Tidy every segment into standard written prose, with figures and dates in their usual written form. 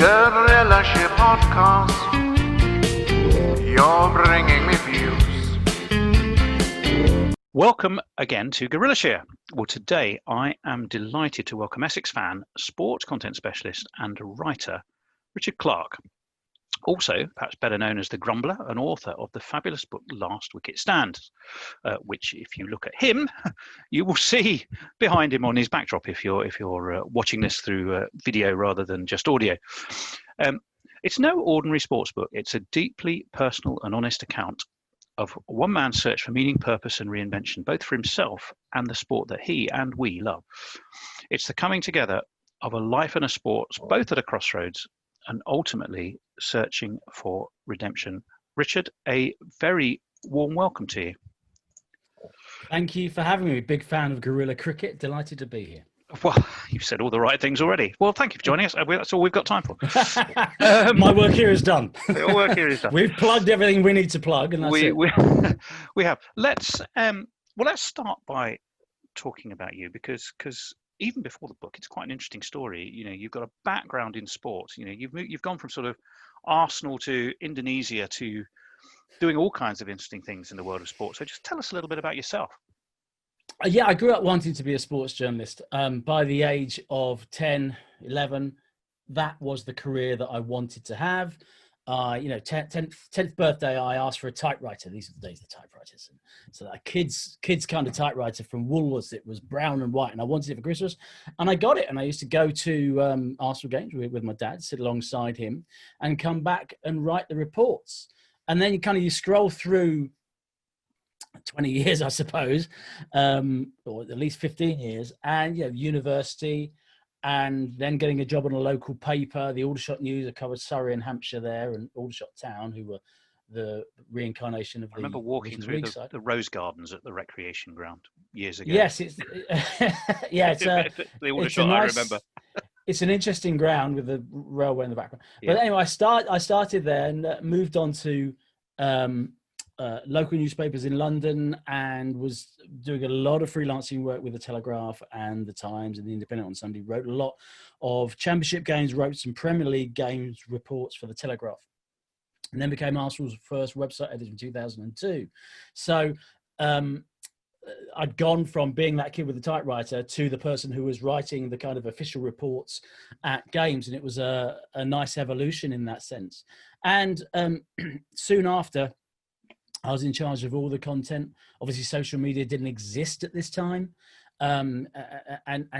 Guerillashire podcast. You're bringing me views. Welcome again to Guerillashire. Well, today I am delighted to welcome Essex fan, sports content specialist and writer Richard Clarke. Also, perhaps better known as the Grumbler, and author of the fabulous book Last Wicket Stand, which, if you look at him, you will see behind him on his backdrop if you're watching this through video rather than just audio. It's no ordinary sports book. It's a deeply personal and honest account of one man's search for meaning, purpose, and reinvention, both for himself and the sport that he and we love. It's the coming together of a life and a sport, both at a crossroads, and ultimately searching for redemption. Richard, a very warm welcome to you. Thank you for having me. Big fan of guerrilla cricket. Delighted to be here. Well, you've said all the right things already. Well, thank you for joining us. That's all we've got time for. My work here is done. Your work here is done. We've plugged everything we need to plug, and that's it. We have. Let's start by talking about you because even before the book, it's quite an interesting story. You know, you've got a background in sports. You know, you've gone from sort of Arsenal to Indonesia to doing all kinds of interesting things in the world of sport. So just tell us a little bit about yourself. Yeah, I grew up wanting to be a sports journalist. By the age of 10, 11, that was the career that I wanted to have. 10th birthday, I asked for a typewriter. These are the days of typewriters. And so a kid's kind of typewriter from Woolworths. It was brown and white, and I wanted it for Christmas. And I got it. And I used to go to Arsenal games with my dad, sit alongside him, and come back and write the reports. And then you scroll through 20 years, I suppose, or at least 15 years, and university. And then getting a job on a local paper, the Aldershot News. I covered Surrey and Hampshire there, and Aldershot Town, who were the reincarnation of the. I remember walking through the rose gardens at the recreation ground years ago. Yes, it's the Aldershot. I remember. It's an interesting ground with the railway in the background. Yeah. But anyway, I started there and moved on to local newspapers in London, and was doing a lot of freelancing work with the Telegraph and the Times and the Independent on Sunday. Wrote a lot of Championship games, wrote some Premier League games reports for the Telegraph, and then became Arsenal's first website editor in 2002. So I'd gone from being that kid with the typewriter to the person who was writing the kind of official reports at games, and it was a nice evolution in that sense. And soon after, I was in charge of all the content. Obviously, social media didn't exist at this time. And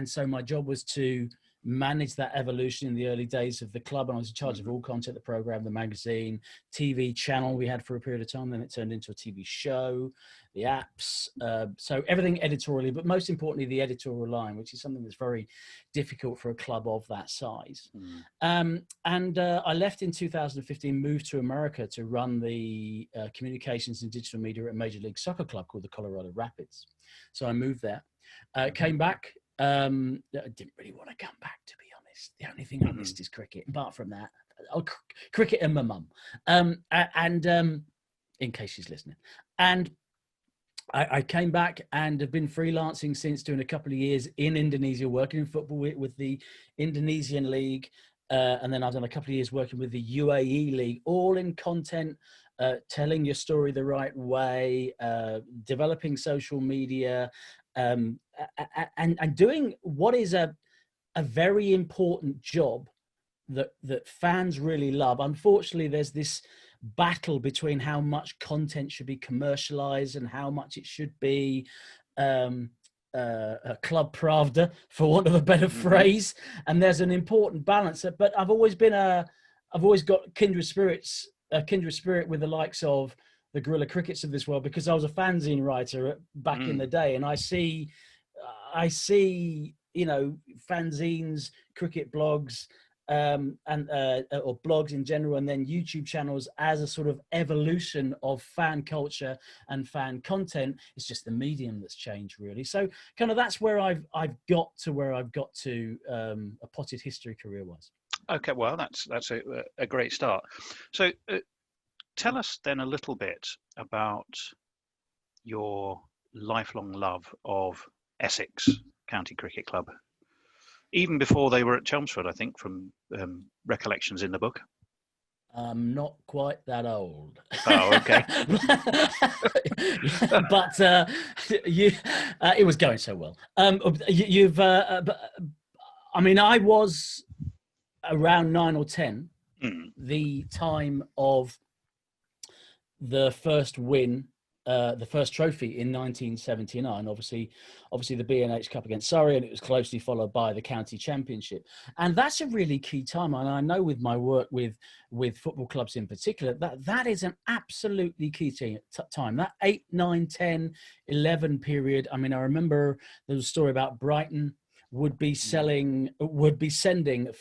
so my job was to manage that evolution in the early days of the club. And I was in charge of all content, the program, the magazine, TV channel we had for a period of time. Then it turned into a TV show, the apps. So everything editorially, but most importantly, the editorial line, which is something that's very difficult for a club of that size. I left in 2015, moved to America to run the communications and digital media at a Major League Soccer club called the Colorado Rapids. So I moved there, came back. I didn't really want to come back, to be honest. The only thing I missed is cricket. Apart from that, cricket and my mum. In case she's listening. And I came back and have been freelancing since, doing a couple of years in Indonesia, working in football with the Indonesian League. And then I've done a couple of years working with the UAE League, all in content, telling your story the right way, developing social media, and doing what is a very important job that fans really love. Unfortunately, there's this battle between how much content should be commercialized and how much it should be club pravda, for want of a better phrase. And there's an important balance. But I've always got kindred spirit with the likes of the guerrilla crickets of this world, because I was a fanzine writer back in the day, and I see, fanzines, cricket blogs, or blogs in general, and then YouTube channels as a sort of evolution of fan culture and fan content. It's just the medium that's changed, really. So kind of that's where I've got to where I've got to a potted history career-wise. Okay, well, that's a great start. So tell us then a little bit about your lifelong love of Essex County Cricket Club. even before they were at Chelmsford, I think, from recollections in the book. I'm not quite that old. Oh, okay. But it was going so well. I mean, I was around 9 or 10, the time of the first win, the first trophy in 1979, obviously the B&H Cup against Surrey, and it was closely followed by the county championship. And that's a really key time. And I know with my work with football clubs in particular, that is an absolutely key time. That 8, 9, 10, 11 period. I mean, I remember there was a story about Brighton would be sending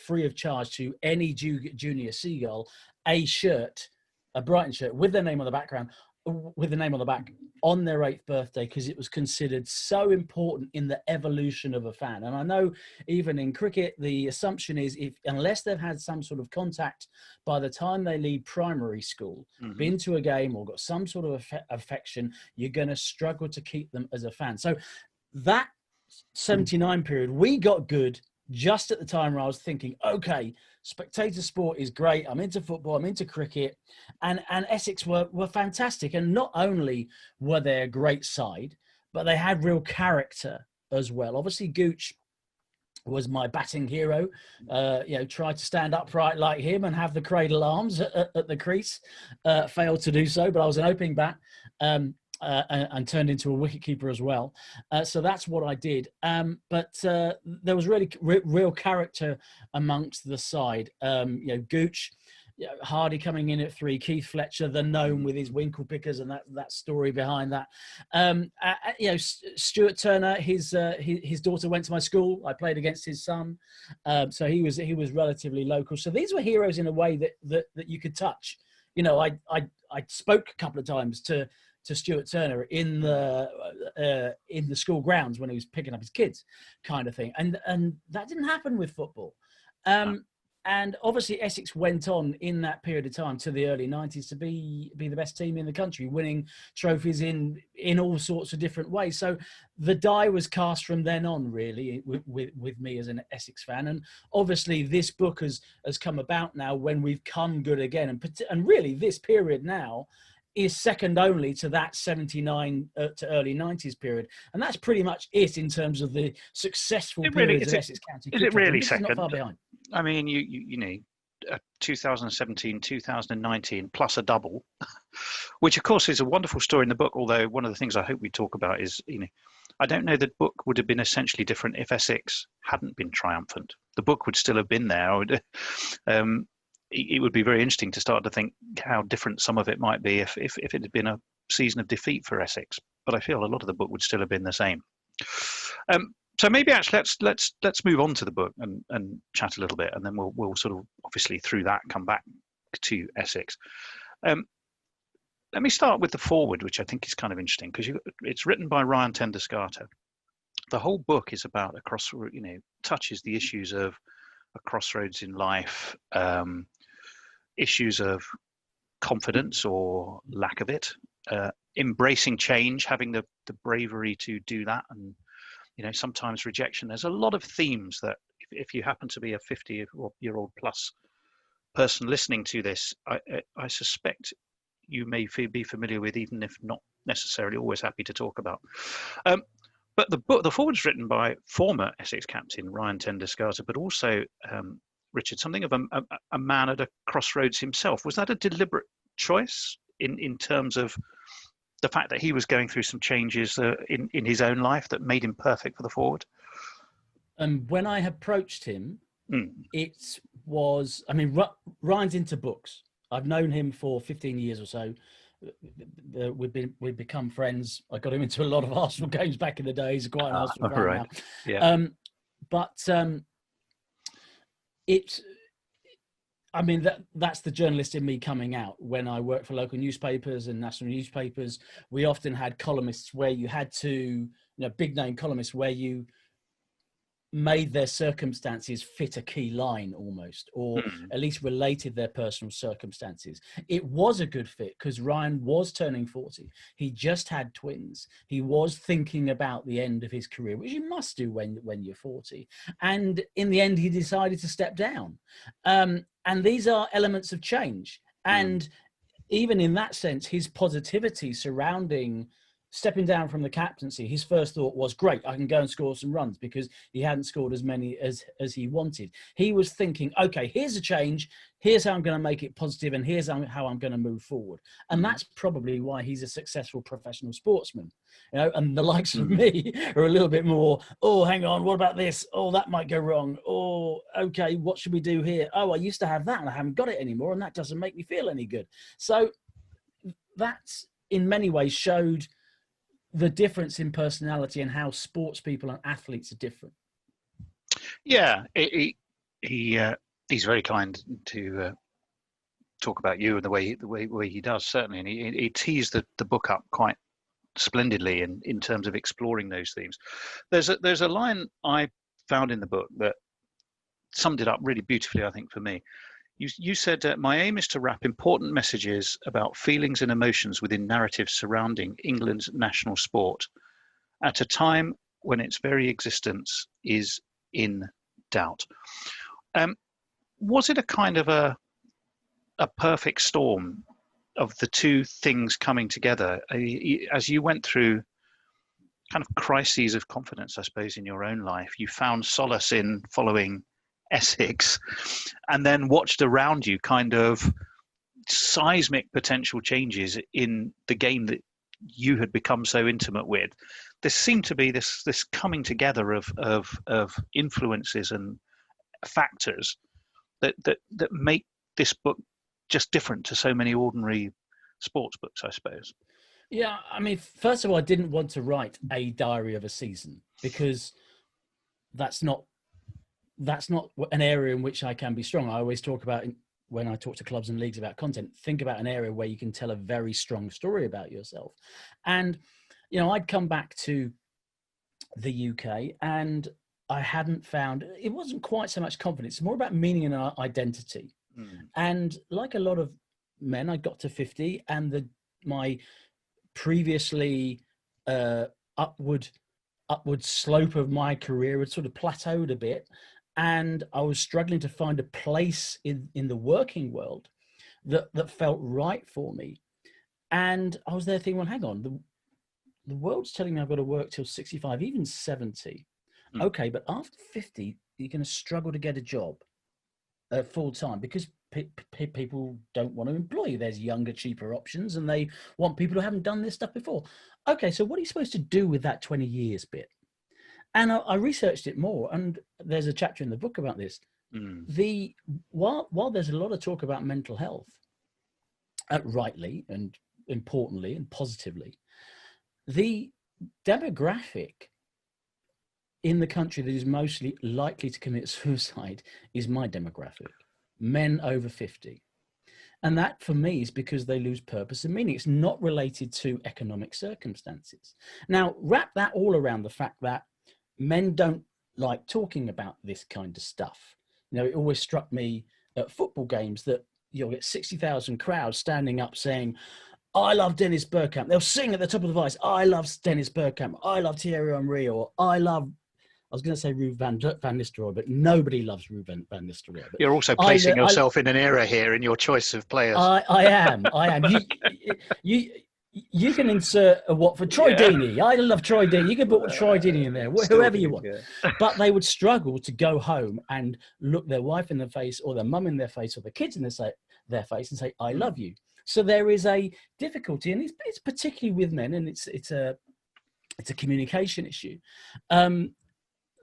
free of charge to any junior Seagull a Brighton shirt with their name on the background, with the name on the back, on their 8th birthday, because it was considered so important in the evolution of a fan. And I know even in cricket, the assumption is unless they've had some sort of contact by the time they leave primary school, been to a game or got some sort of affection, you're going to struggle to keep them as a fan. So that 79 period, we got good just at the time where I was thinking, okay, spectator sport is great. I'm into football, I'm into cricket, and Essex were fantastic. And not only were they a great side, but they had real character as well. Obviously, Gooch was my batting hero. Tried to stand upright like him and have the cradle arms at the crease. Failed to do so, but I was an opening bat. And turned into a wicketkeeper as well. So that's what I did. But there was really real character amongst the side. Gooch, Hardy coming in at 3, Keith Fletcher, the gnome with his winkle pickers, and that story behind that. Stuart Turner, his daughter went to my school. I played against his son, so he was relatively local. So these were heroes in a way that you could touch. I spoke a couple of times to Stuart Turner in the school grounds when he was picking up his kids, kind of thing, and that didn't happen with football. And obviously Essex went on in that period of time to the early 90s to be the best team in the country, winning trophies in all sorts of different ways. So the die was cast from then on, really, with me as an Essex fan. And obviously this book has come about now when we've come good again, and really this period now is second only to that 79 to early 90s period. And that's pretty much it in terms of the successful periods of Essex County. Is it really second? Not far behind. I mean, you know, 2017, 2019 plus a double, which of course is a wonderful story in the book. Although one of the things I hope we talk about is, I don't know the book would have been essentially different if Essex hadn't been triumphant. The book would still have been there. It would be very interesting to start to think how different some of it might be if it had been a season of defeat for Essex. But I feel a lot of the book would still have been the same. So maybe actually let's move on to the book and chat a little bit, and then we'll sort of obviously through that come back to Essex. Let me start with the foreword, which I think is kind of interesting because it's written by Ryan Ten Doeschate. The whole book is about touches the issues of a crossroads in life, issues of confidence or lack of it, embracacing change, having the bravery to do that, and sometimes rejection. There's a lot of themes that if you happen to be a 50-year-old plus person listening to this, I suspect you may be familiar with, even if not necessarily always happy to talk about. But the foreword's written by former Essex captain Ryan Ten Doeschate, but also Richard, something of a man at a crossroads himself. Was that a deliberate choice in terms of the fact that he was going through some changes in his own life that made him perfect for the foreword? And when I approached him, it was, Ryan's into books. I've known him for 15 years or so. We've become friends. I got him into a lot of Arsenal games back in the day. He's quite an Arsenal fan now. Yeah. That's the journalist in me coming out. When I worked for local newspapers and national newspapers, we often had columnists where you had to, big name columnists where you made their circumstances fit a key line almost, or at least related their personal circumstances. It was a good fit because Ryan was turning 40. He just had twins. He was thinking about the end of his career, which you must do when you're 40. And in the end, he decided to step down. And these are elements of change. And even in that sense, his positivity surrounding stepping down from the captaincy, his first thought was, great, I can go and score some runs, because he hadn't scored as many as he wanted. He was thinking, okay, here's a change. Here's how I'm going to make it positive, and here's how I'm going to move forward. And that's probably why he's a successful professional sportsman. You know, and the likes of me are a little bit more, oh, hang on, what about this? Oh, that might go wrong. Oh, okay, what should we do here? Oh, I used to have that and I haven't got it anymore, and that doesn't make me feel any good. So that's in many ways showed the difference in personality and how sports people and athletes are different. Yeah, he's very kind to talk about you and the way he does, certainly, and he tees the book up quite splendidly in terms of exploring those themes. There's a line I found in the book that summed it up really beautifully, I think, for me. You said, my aim is to wrap important messages about feelings and emotions within narratives surrounding England's national sport at a time when its very existence is in doubt. Was it a kind of a perfect storm of the two things coming together? As you went through kind of crises of confidence, I suppose, in your own life, you found solace in following Essex, and then watched around you kind of seismic potential changes in the game that you had become so intimate with. There seemed to be this coming together of influences and factors that make this book just different to so many ordinary sports books, I suppose. Yeah, I mean, first of all, I didn't want to write a diary of a season, because that's not an area in which I can be strong. I always talk about, when I talk to clubs and leagues about content, think about an area where you can tell a very strong story about yourself. And, you know, I'd come back to the UK and I hadn't found, it wasn't quite so much confidence, it's more about meaning and identity. And like a lot of men, I got to 50 and my previously upward slope of my career had sort of plateaued a bit. And I was struggling to find a place in the working world that felt right for me. And I was there thinking, well, hang on, the world's telling me I've got to work till 65, even 70. Okay, but after 50, you're going to struggle to get a job full time, because people don't want to employ you. There's younger, cheaper options, and they want people who haven't done this stuff before. Okay, so what are you supposed to do with that 20 years bit? And I researched it more, and there's a chapter in the book about this. While there's a lot of talk about mental health, rightly and importantly and positively, the demographic in the country that is mostly likely to commit suicide is my demographic, men over 50. And that, for me, is because they lose purpose and meaning. It's not related to economic circumstances. Now, wrap that all around the fact that men don't like talking about this kind of stuff. You know, it always struck me at football games that you'll get 60,000 crowds standing up saying, I love Dennis Bergkamp. They'll sing at the top of the voice, I love Dennis Bergkamp. I love Thierry Henry, or I was going to say Ruud van Nistelrooy, but nobody loves Ruud van Nistelrooy. But you're also placing yourself in an era here in your choice of players. I am. You can insert a Watford Troy Deeney. I love Troy Deeney. You can put Troy Deeney in there, whoever you want. Yeah. But they would struggle to go home and look their wife in the face, or their mum in their face, or the kids in their face, and say, "I love you." So there is a difficulty, and it's particularly with men, and it's a communication issue.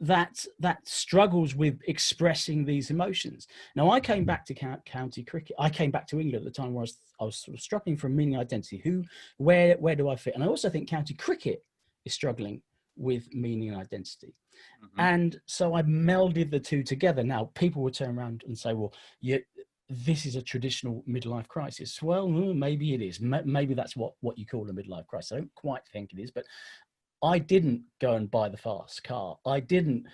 That struggles with expressing these emotions. Now, I came back to county cricket. I came back to England at the time where I was sort of struggling for a meaning identity. Where do I fit? And I also think county cricket is struggling with meaning and identity. And so I melded the two together. Now, people would turn around and say, well, this is a traditional midlife crisis. Well, maybe it is. Maybe that's what you call a midlife crisis. I don't quite think it is, but I didn't go and buy the fast car. I didn't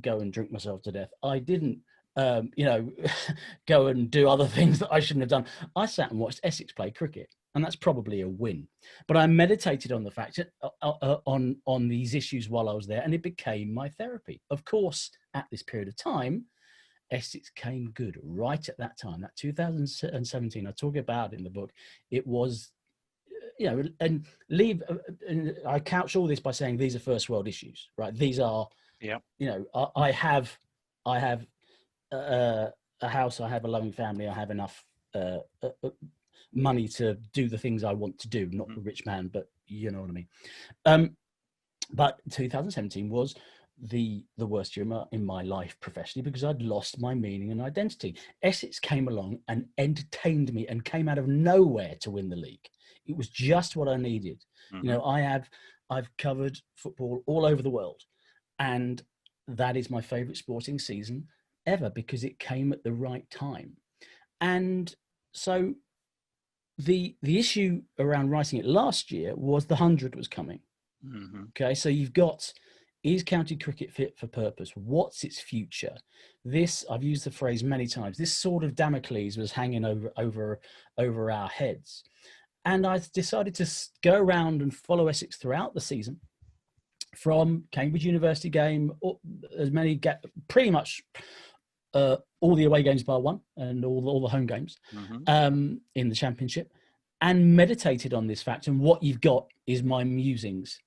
go and drink myself to death. I didn't, go and do other things that I shouldn't have done. I sat and watched Essex play cricket, and that's probably a win. But I meditated on the fact on these issues while I was there, and it became my therapy. Of course, at this period of time, Essex came good right at that time. That 2017, I talk about in the book. It was, and I couch all this by saying these are first world issues, right? These are, I have a house, I have a loving family, I have enough money to do the things I want to do. Not a rich man, but you know what I mean. But 2017 was the worst year in my life professionally, because I'd lost my meaning and identity. Essex came along and entertained me and came out of nowhere to win the league. It was just what I needed. I've covered football all over the world, and that is my favorite sporting season ever, because it came at the right time. And so the issue around writing it last year was the 100 was coming. Okay, so you've got, is county cricket fit for purpose? What's its future? This, I've used the phrase many times, this sword of Damocles was hanging over our heads. And I decided to go around and follow Essex throughout the season, from Cambridge University game, as many, pretty much all the away games bar one, and all the home games in the championship, and meditated on this fact. And what you've got is my musings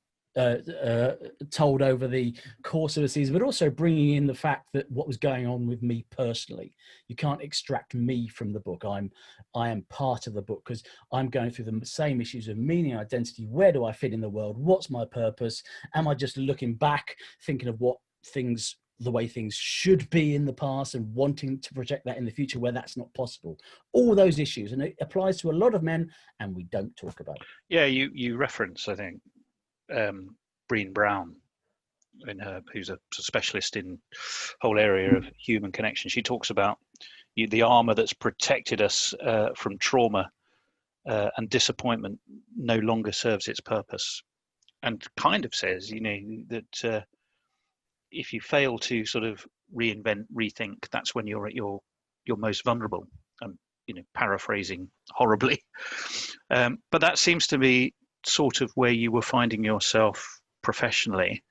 told over the course of the season, but also bringing in the fact that what was going on with me personally. You can't extract me from the book. I am part of the book, because I'm going through the same issues of meaning, identity. Where do I fit in the world? What's my purpose? Am I just looking back, thinking of the way things should be in the past, and wanting to project that in the future where that's not possible? All those issues, and it applies to a lot of men, and we don't talk about it. Yeah, you reference, I think, Breen Brown, who's a specialist in whole area of human connection. She talks about the armor that's protected us from trauma and disappointment no longer serves its purpose, and kind of says, that if you fail to sort of reinvent, rethink, that's when you're at your most vulnerable. Paraphrasing horribly, but that seems to be sort of where you were finding yourself professionally,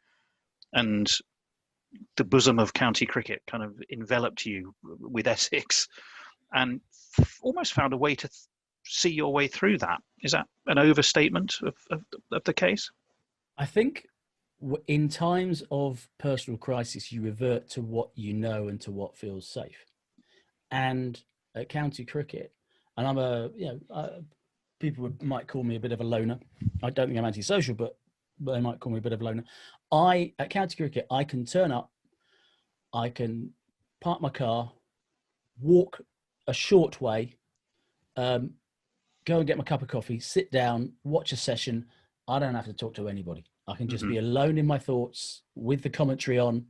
and the bosom of county cricket kind of enveloped you with Essex, and almost found a way to see your way through that. Is that an overstatement of the case? I think in times of personal crisis, you revert to what you know and to what feels safe. And at county cricket, and people might call me a bit of a loner. I don't think I'm antisocial, but they might call me a bit of a loner. At county cricket, I can turn up, I can park my car, walk a short way, go and get my cup of coffee, sit down, watch a session. I don't have to talk to anybody. I can just be alone in my thoughts with the commentary on,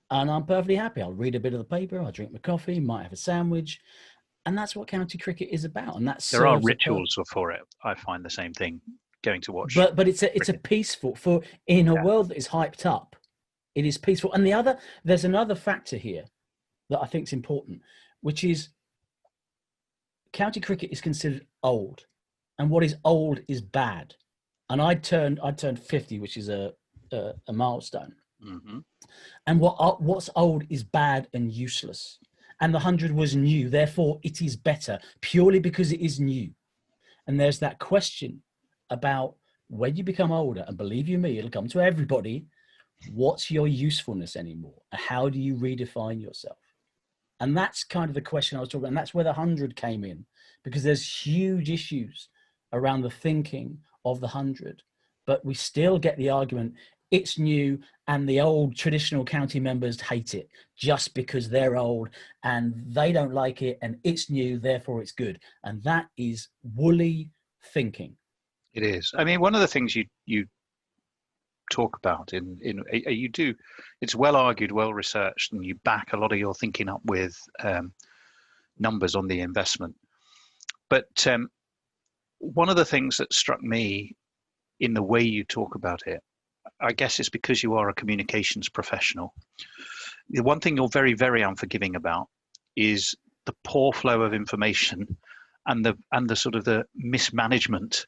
and I'm perfectly happy. I'll read a bit of the paper, I'll drink my coffee, might have a sandwich. And that's what county cricket is about. And there are rituals for it. I find the same thing going to watch. But it's a peaceful, in a world that is hyped up, it is peaceful. And there's another factor here that I think is important, which is county cricket is considered old, and what is old is bad. And I turned 50, which is a milestone. And what's old is bad and useless. And the 100 was new, therefore it is better, purely because it is new. And there's that question about when you become older, and believe you me, it'll come to everybody, what's your usefulness anymore? How do you redefine yourself? And that's kind of the question I was talking about. And that's where the 100 came in, because there's huge issues around the thinking of the 100. But we still get the argument, it's new, and the old traditional county members hate it just because they're old and they don't like it, and it's new, therefore it's good. And that is woolly thinking. It is. I mean, one of the things you talk about you do, it's well argued, well researched, and you back a lot of your thinking up with numbers on the investment. But one of the things that struck me in the way you talk about it, I guess it's because you are a communications professional. The one thing you're very, very unforgiving about is the poor flow of information and the sort of the mismanagement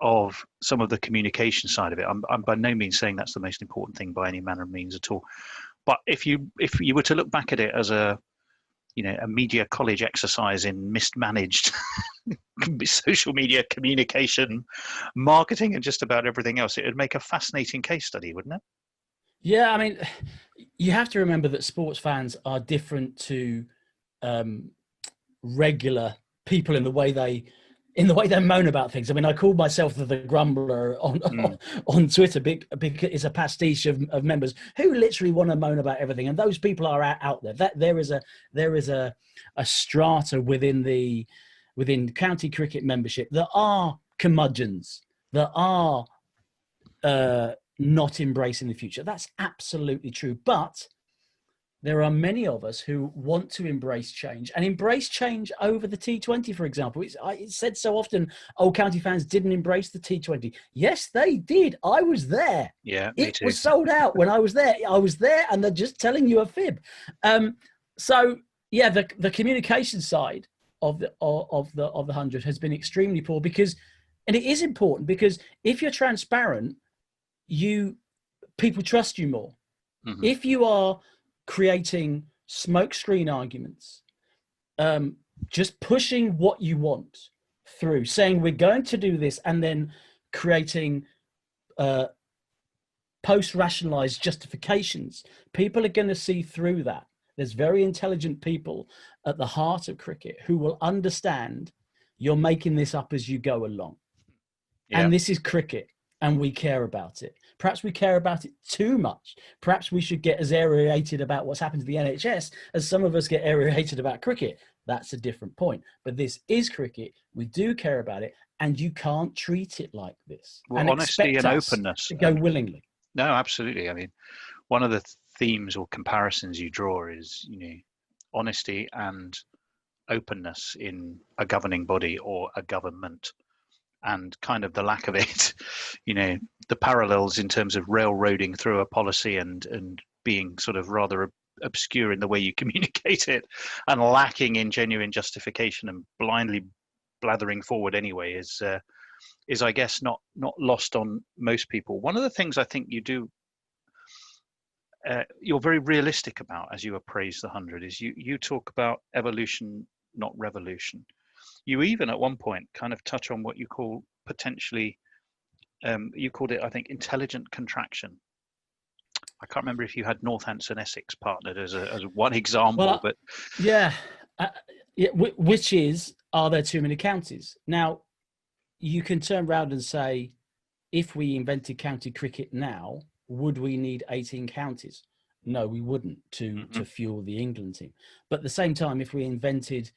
of some of the communication side of it. I'm by no means saying that's the most important thing by any manner of means at all. But if you were to look back at it as a media college exercise in mismanaged social media communication, marketing, and just about everything else, it would make a fascinating case study, wouldn't it? Yeah, I mean, you have to remember that sports fans are different to regular people in the way they moan about things. I mean, I called myself the grumbler on Twitter because it's a pastiche of members who literally want to moan about everything, and those people are out there. That there is a strata within county cricket membership that are curmudgeons, that are not embracing the future. That's absolutely true, but there are many of us who want to embrace change over the T20, for example. It's said so often, county fans didn't embrace the T20. Yes, they did. I was there. Yeah, me too. It was sold out when I was there. I was there, and they're just telling you a fib. So yeah, the communication side of the 100 has been extremely poor and it is important because if you're transparent, people trust you more. Mm-hmm. If you are creating smokescreen arguments, just pushing what you want through, saying we're going to do this, and then creating post-rationalized justifications, people are going to see through that. There's very intelligent people at the heart of cricket who will understand you're making this up as you go along. Yeah. And this is cricket, and we care about it. Perhaps we care about it too much. Perhaps we should get as aerated about what's happened to the NHS as some of us get aerated about cricket. That's a different point. But this is cricket. We do care about it, and you can't treat it like this. Well, and honesty and openness. To go willingly. No, absolutely. I mean, one of the themes or comparisons you draw is, honesty and openness in a governing body or a government, and kind of the lack of it, the parallels in terms of railroading through a policy and being sort of rather obscure in the way you communicate it, and lacking in genuine justification and blindly blathering forward anyway is I guess not lost on most people. One of the things I think you do, you're very realistic about as you appraise the 100 is you talk about evolution, not revolution. You even at one point kind of touch on what you call potentially, you called it, I think, intelligent contraction. I can't remember if you had Northants and Essex partnered as one example, well, but which is, are there too many counties? Now, you can turn around and say, if we invented county cricket now, would we need 18 counties? No, we wouldn't to fuel the England team. But at the same time, if we invented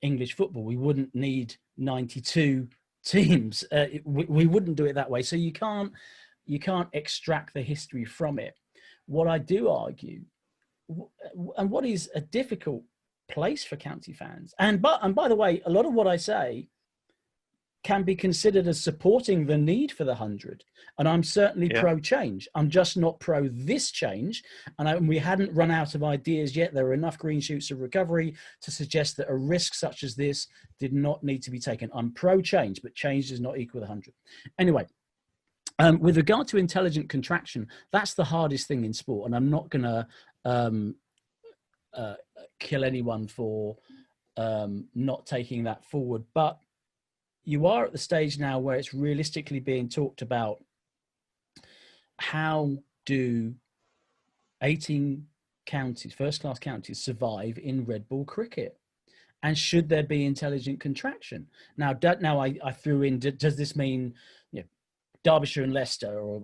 English football, we wouldn't need 92 teams. We wouldn't do it that way. So you can't extract the history from it. What I do argue, and what is a difficult place for county fans, and by the way, a lot of what I say can be considered as supporting the need for the 100. And I'm certainly pro-change. I'm just not pro this change. And we hadn't run out of ideas yet. There were enough green shoots of recovery to suggest that a risk such as this did not need to be taken. I'm pro-change, but change does not equal the 100. Anyway, with regard to intelligent contraction, that's the hardest thing in sport. And I'm not going to kill anyone for not taking that forward. But you are at the stage now where it's realistically being talked about. How do 18 counties, first-class counties, survive in red ball cricket? And should there be intelligent contraction? Now I threw in, does this mean Derbyshire and Leicester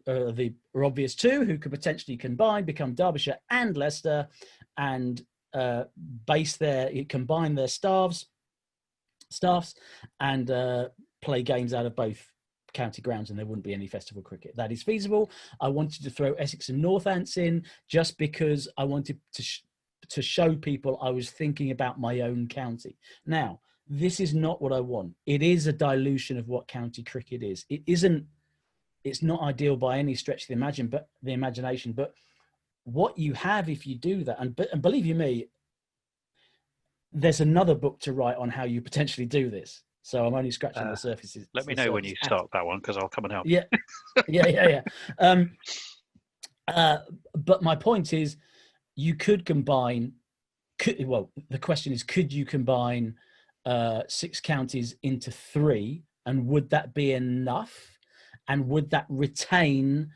are obvious two who could potentially combine, become Derbyshire and Leicester, and combine their staffs and play games out of both county grounds, and there wouldn't be any festival cricket. That is feasible. I wanted to throw Essex and Northants in just because I wanted to show people I was thinking about my own county. Now, this is not what I want. It is a dilution of what county cricket is. It isn't it's not ideal by any stretch of the imagination. But what you have if you do that, and believe you me, there's another book to write on how you potentially do this. So I'm only scratching the surface. Let me know when you start that one, because I'll come and help. Yeah, yeah. But my point is, you could combine. The question is, could you combine 6 counties into 3, and would that be enough? And would that retain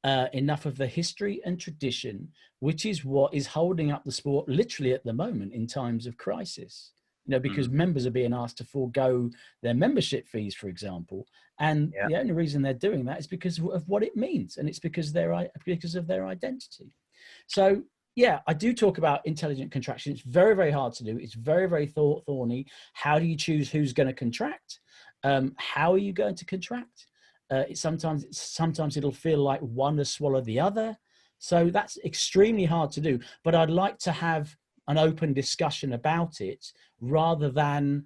enough of the history and tradition, which is what is holding up the sport literally at the moment in times of crisis? Because members are being asked to forego their membership fees, for example, and the only reason they're doing that is because of what it means, and it's because of their identity. So yeah, I do talk about intelligent contraction. It's very, very hard to do. It's very, very thorny. How do you choose who's going to contract? How are you going to contract? Sometimes it'll feel like one has swallowed the other. So that's extremely hard to do. But I'd like to have an open discussion about it, rather than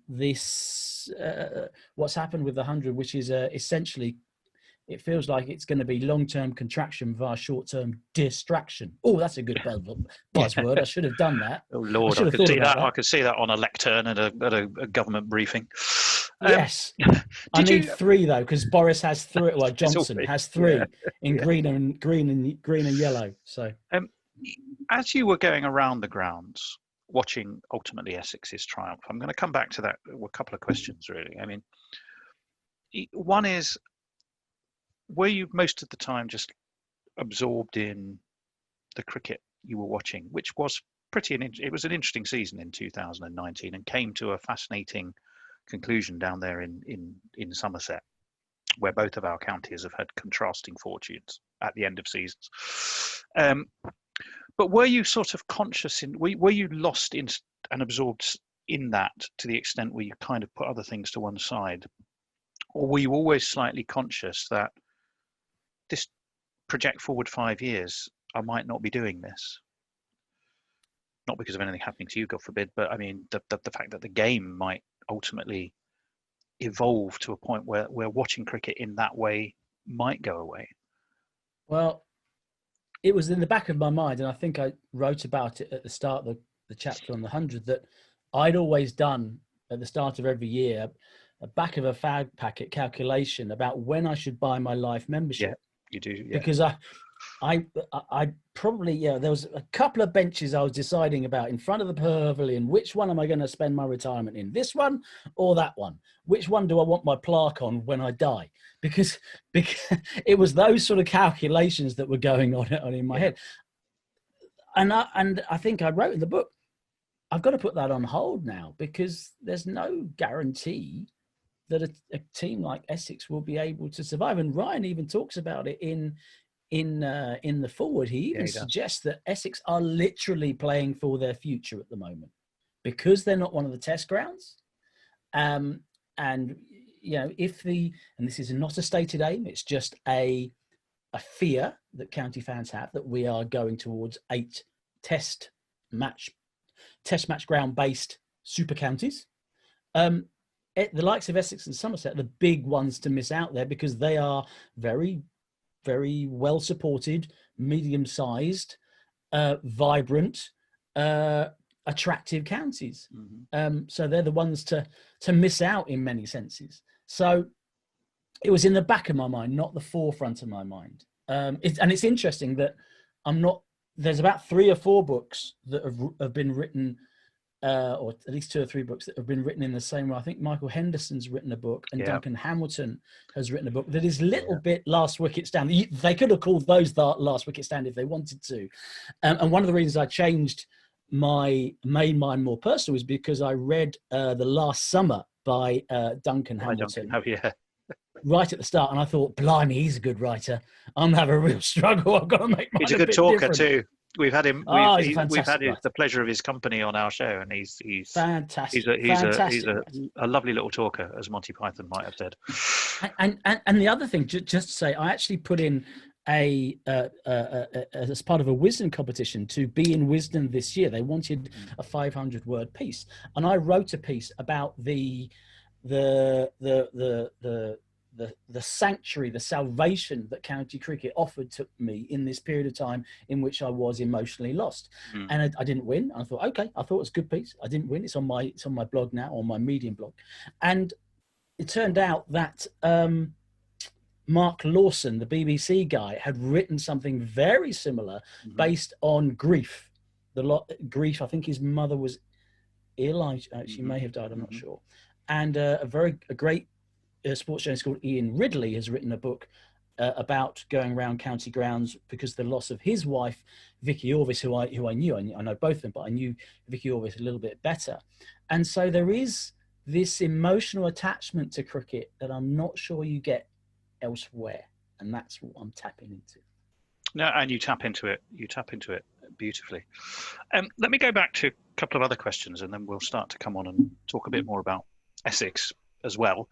this what's happened with the 100, which is essentially, it feels like it's going to be long-term contraction via short-term distraction. Oh, that's a good buzzword. I should have done that. Oh Lord, I could see that. I could see that on a lectern at a government briefing. Yes. I need 3 though, because Boris has 3. Well, Johnson has 3 in green and yellow. So as you were going around the grounds, watching ultimately Essex's triumph, I'm going to come back to that with a couple of questions, really. I mean, one is, were you most of the time just absorbed in the cricket you were watching, which was it was an interesting season in 2019, and came to a fascinating conclusion down there in Somerset, where both of our counties have had contrasting fortunes at the end of seasons. But were you sort of conscious were you lost in and absorbed in that to the extent where you kind of put other things to one side, or were you always slightly conscious that this project forward 5 years, I might not be doing this? Not because of anything happening to you, God forbid, but I mean the fact that the game might ultimately evolve to a point where watching cricket in that way might go away. Well, it was in the back of my mind, and I think I wrote about it at the start of the chapter on the 100, that I'd always done at the start of every year a back of a fag packet calculation about when I should buy my life membership. Yeah, you do. Yeah. Because I probably, there was a couple of benches I was deciding about in front of the pavilion. Which one am I going to spend my retirement in? This one or that one? Which one do I want my plaque on when I die? Because it was those sort of calculations that were going on in my head. And I think I wrote in the book, I've got to put that on hold now, because there's no guarantee that a team like Essex will be able to survive. And Ryan even talks about it in the forward. He even suggests that Essex are literally playing for their future at the moment, because they're not one of the test grounds. And and this is not a stated aim, it's just a fear that county fans have, that we are going towards 8 test match ground based super counties. The likes of Essex and Somerset are the big ones to miss out there, because they are very, very well supported, medium sized, vibrant, attractive counties. So they're the ones to miss out in many senses. So it was in the back of my mind, not the forefront of my mind. And it's interesting that there's about 3 or 4 books that have been written, or at least 2 or 3 books that have been written in the same way. I think Michael Henderson's written a book, and Duncan Hamilton has written a book that is a little bit Last Wicket Stand. They could have called those the Last Wicket Stand if they wanted to. And one of the reasons I changed made mine more personal is because I read The Last Summer by Duncan Hamilton. Oh, yeah. Right at the start, and I thought, blimey, he's a good writer. I'm gonna have a real struggle. I've got to make mine. He's a good talker different. Too. We've had him. We've had the pleasure of his company on our show, and he's fantastic. He's a lovely little talker, as Monty Python might have said. And the other thing, just to say, I actually put in as part of a wisdom competition to be in wisdom this year. They wanted a 500-word piece, and I wrote a piece about the the sanctuary, the salvation that county cricket offered to me in this period of time in which I was emotionally lost. And I didn't win. I thought, okay, I thought it was a good piece. I didn't win. It's on my blog now, on my Medium blog. And it turned out that Mark Lawson, the BBC guy, had written something very similar based on grief. Grief. I think his mother was ill. She may have died. I'm not sure. And a great sports journalist called Ian Ridley has written a book about going around county grounds because the loss of his wife, Vicky Orvis, who I knew. I know both of them, but I knew Vicky Orvis a little bit better. And so there is this emotional attachment to cricket that I'm not sure you get elsewhere, and that's what I'm tapping into. No, and you tap into it beautifully. Let me go back to a couple of other questions, and then we'll start to come on and talk a bit more about Essex as well.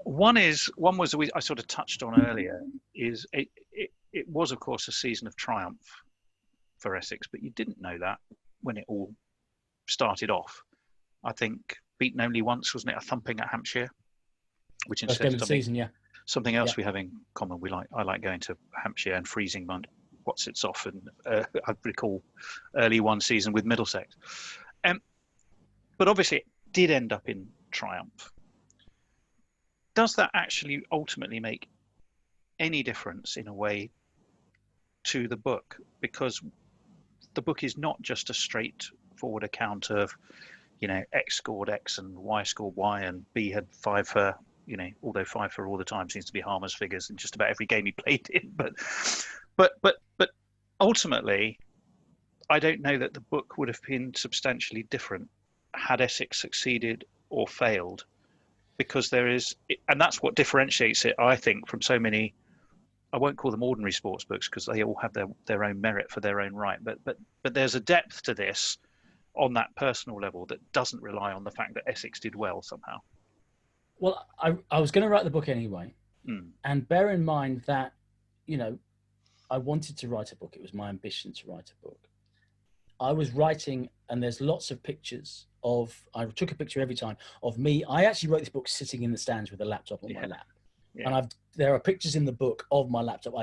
One was I sort of touched on earlier, is it was of course a season of triumph for Essex, but you didn't know that when it all started off. I think beaten only once, wasn't it? A thumping at Hampshire, which instead of something else we have in common. I like going to Hampshire and freezing what's its off, and I recall early one season with Middlesex. But obviously it did end up in triumph. Does that actually ultimately make any difference in a way to the book? Because the book is not just a straightforward account of, X scored X and Y scored Y and B had 5 for, although 5 for all the time seems to be Harmer's figures in just about every game he played in. But ultimately, I don't know that the book would have been substantially different had Essex succeeded or failed, because and that's what differentiates it, I think, from so many. I won't call them ordinary sports books because they all have their own merit for their own right. But there's a depth to this on that personal level that doesn't rely on the fact that Essex did well somehow. Well, I was going to write the book anyway. And bear in mind that, I wanted to write a book. It was my ambition to write a book. I was writing, and there's lots of pictures I took a picture every time of me. I actually wrote this book sitting in the stands with a laptop on my lap. Yeah. And there are pictures in the book of my laptop.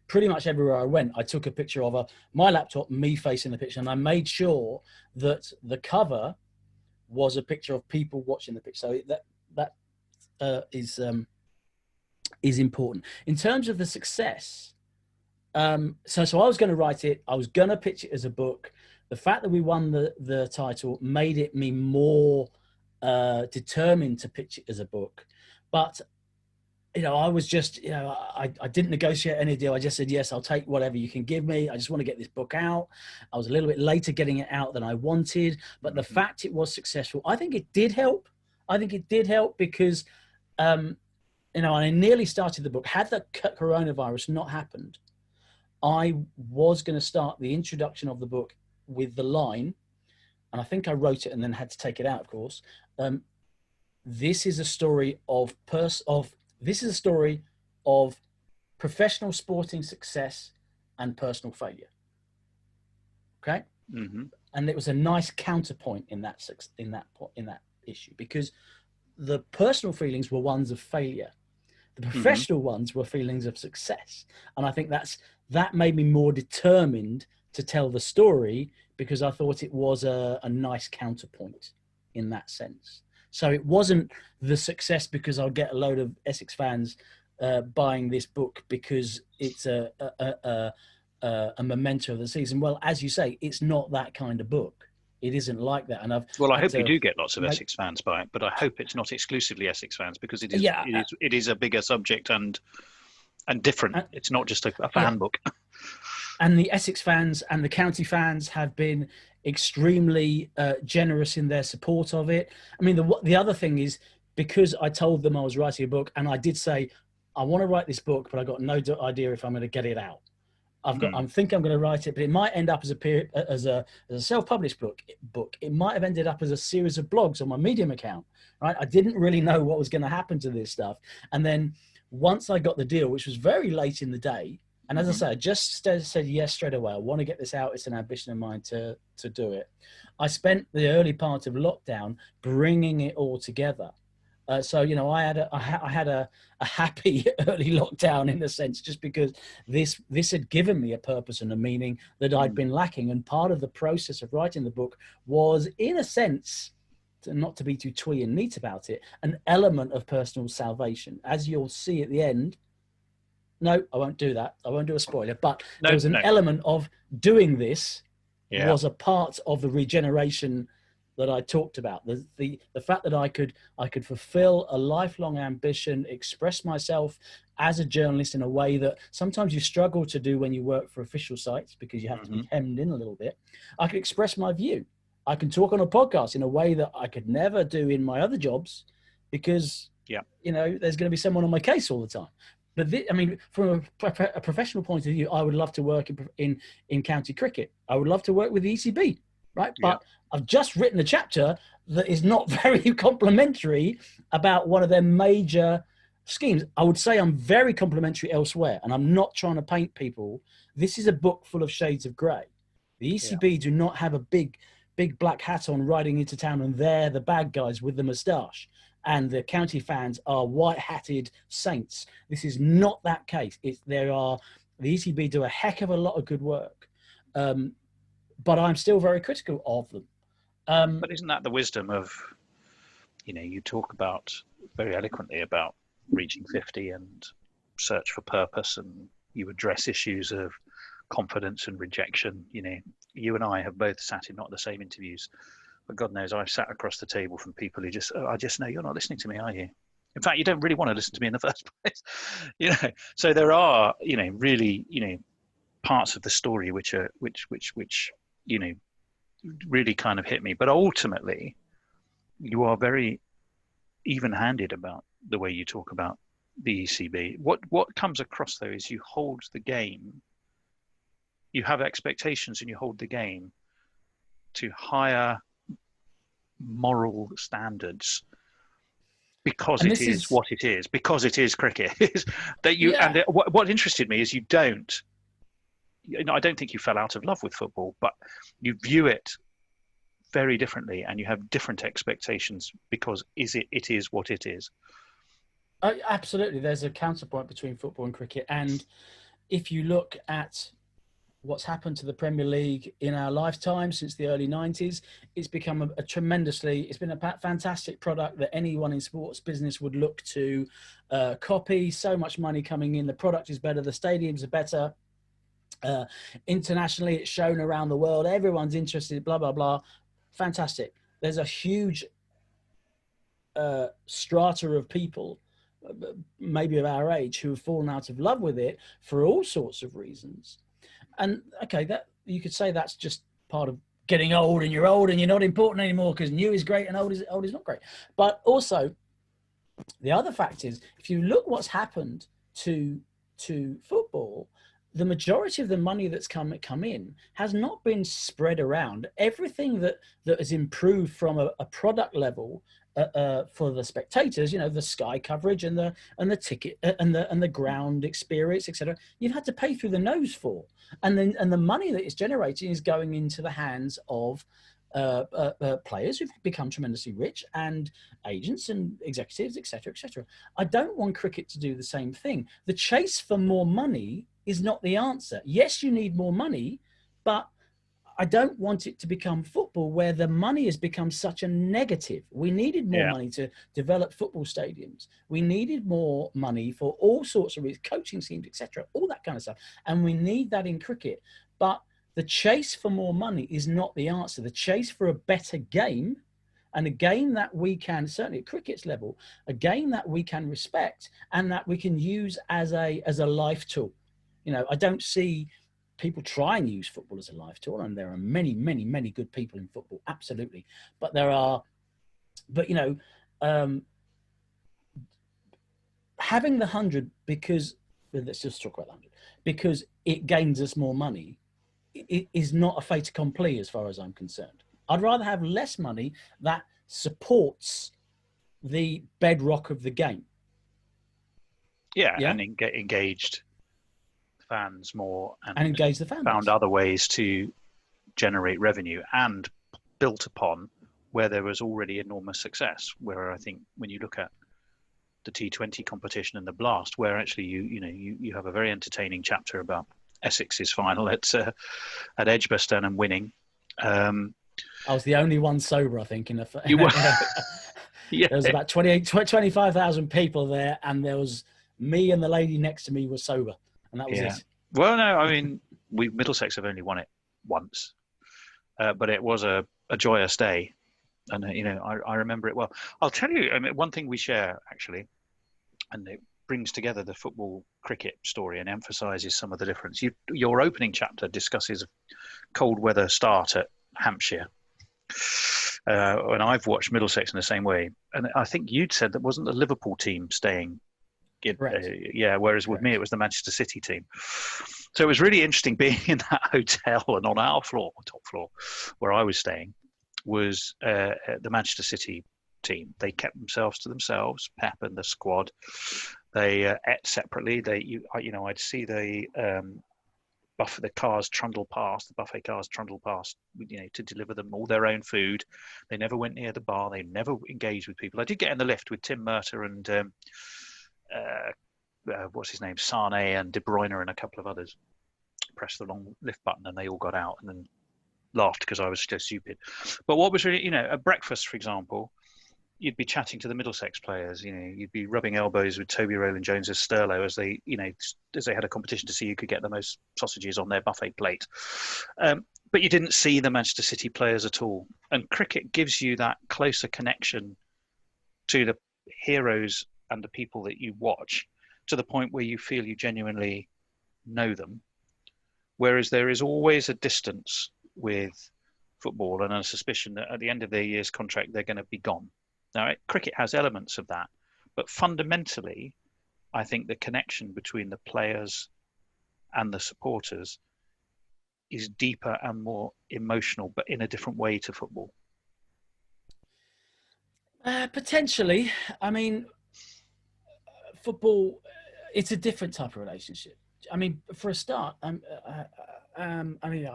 Pretty much everywhere I went, I took a picture of my laptop, me facing the picture, and I made sure that the cover was a picture of people watching the picture. So that is important in terms of the success. So I was going to write it. I was going to pitch it as a book. The fact that we won the title made it me more determined to pitch it as a book. But I was just, I didn't negotiate any deal. I just said, yes, I'll take whatever you can give me. I just want to get this book out. I was a little bit later getting it out than I wanted, but the fact it was successful, I think it did help. Because, I nearly started the book. Had the coronavirus not happened, I was going to start the introduction of the book with the line, and I think I wrote it and then had to take it out, of course. This is a story of professional sporting success and personal failure. Okay, and it was a nice counterpoint in that issue, because the personal feelings were ones of failure, the professional ones were feelings of success, and I think that made me more determined to tell the story, because I thought it was a nice counterpoint in that sense. So it wasn't the success because I'll get a load of Essex fans buying this book because it's a memento of the season. Well, as you say, it's not that kind of book. It isn't like that. And I hope you do get lots of Essex fans buy it, but I hope it's not exclusively Essex fans, because it is a bigger subject and different. It's not just a fan book. And the Essex fans and the county fans have been extremely generous in their support of it. I mean, the other thing is, because I told them I was writing a book, and I did say, I want to write this book, but I got no idea if I'm going to get it out. I think I'm going to write it, but it might end up as a self-published book. It might have ended up as a series of blogs on my Medium account, right? I didn't really know what was going to happen to this stuff. And then once I got the deal, which was very late in the day, and as I say, I just said yes straight away. I want to get this out. It's an ambition of mine to do it. I spent the early part of lockdown bringing it all together. So, you know, I had a happy early lockdown in a sense, just because this had given me a purpose and a meaning that I'd been lacking. And part of the process of writing the book was, in a sense, not to be too twee and neat about it, an element of personal salvation. As you'll see at the end, no, I won't do that. I won't do a spoiler, but there was an element of doing this was a part of the regeneration that I talked about. The fact that I could fulfill a lifelong ambition, express myself as a journalist in a way that sometimes you struggle to do when you work for official sites, because you have to be hemmed in a little bit. I could express my view. I can talk on a podcast in a way that I could never do in my other jobs, because you know, there's going to be someone on my case all the time. But I mean, from a professional point of view, I would love to work in county cricket. I would love to work with the ECB, right? But I've just written a chapter that is not very complimentary about one of their major schemes. I would say I'm very complimentary elsewhere, and I'm not trying to paint people. This is a book full of shades of grey. The ECB do not have a big black hat on riding into town, and they're the bad guys with the moustache, and the county fans are white-hatted saints. This is not that case. The ECB do a heck of a lot of good work, but I'm still very critical of them. But isn't that the wisdom of, you know, you talk about very eloquently about reaching 50 and search for purpose, and you address issues of confidence and rejection. You know, you and I have both sat in not the same interviews, but God knows I've sat across the table from people who I just know you're not listening to me, are you? In fact, you don't really want to listen to me in the first place. You know, so there are, you know, really, you know, parts of the story which you know, really kind of hit me. But ultimately, you are very even-handed about the way you talk about the ECB. What comes across though is you hold the game. You have expectations, and you hold the game to higher moral standards, because it is what it is, because it is cricket. That you and what interested me is you don't. You know, I don't think you fell out of love with football, but you view it very differently, and you have different expectations because it is what it is. Absolutely, there's a counterpoint between football and cricket, and if you look at what's happened to the Premier League in our lifetime since the early 90s, it's become it's been a fantastic product that anyone in sports business would look to copy. So much money coming in, the product is better, the stadiums are better. Internationally, it's shown around the world, everyone's interested, blah, blah, blah. Fantastic. There's a huge strata of people, maybe of our age, who have fallen out of love with it for all sorts of reasons. And okay, that you could say that's just part of getting old, and you're not important anymore because new is great and old is not great. But also, the other fact is, if you look what's happened to football, the majority of the money that's come in has not been spread around. Everything that has improved from a product level for the spectators, you know, the Sky coverage and the ticket and the ground experience, etc., you've had to pay through the nose for, and the money that it's generating is going into the hands of players who've become tremendously rich, and agents and executives, etc., etc. I don't want cricket to do the same thing. The chase for more money is not the answer. Yes, you need more money, but I don't want it to become football where the money has become such a negative. We needed more money to develop football stadiums. We needed more money for all sorts of reasons, coaching schemes, etc., all that kind of stuff. And we need that in cricket. But the chase for more money is not the answer. The chase for a better game, and a game that we can, certainly at cricket's level, a game that we can respect and that we can use as a life tool. You know, I don't see people try and use football as a life tool, and there are many, many, many good people in football, absolutely. But you know, having the 100 because, let's just talk about the 100, because it gains us more money, it is not a fait accompli as far as I'm concerned. I'd rather have less money that supports the bedrock of the game. Yeah? And engaged fans more, and engage the fans. Found other ways to generate revenue and built upon where there was already enormous success. Where I think when you look at the T20 competition and the Blast, where actually you have a very entertaining chapter about Essex's final at Edgbaston and winning. I was the only one sober, I think, in the. You were, yeah. There was about 25,000 people there, and there was me and the lady next to me were sober, and that was it. Well, no, I mean, Middlesex have only won it once, but it was a joyous day, and I remember it well. I'll tell you, I mean, one thing we share actually, and it brings together the football cricket story and emphasises some of the difference. Your opening chapter discusses a cold weather start at Hampshire. And I've watched Middlesex in the same way, and I think you'd said that wasn't the Liverpool team staying. Whereas with me it was the Manchester City team. So it was really interesting being in that hotel, and on our floor, top floor, where I was staying, was the Manchester City team. They kept themselves to themselves, Pep and the squad. They ate separately. I'd see the cars trundle past, the buffet cars trundle past, to deliver them all their own food. They never went near the bar. They never engaged with people. I did get in the lift with Tim Murter and what's his name, Sane and De Bruyne and a couple of others. Pressed the long lift button and they all got out and then laughed because I was so stupid. But what was really, at breakfast, for example, you'd be chatting to the Middlesex players. You'd be rubbing elbows with Toby Rowland-Jones as Sterlo as they had a competition to see who could get the most sausages on their buffet plate. But you didn't see the Manchester City players at all. And cricket gives you that closer connection to the heroes and the people that you watch, to the point where you feel you genuinely know them. Whereas there is always a distance with football and a suspicion that at the end of their year's contract, they're going to be gone. Now, cricket has elements of that, but fundamentally, I think the connection between the players and the supporters is deeper and more emotional, but in a different way to football. Potentially. I mean, football, it's a different type of relationship. I mean, for a start, I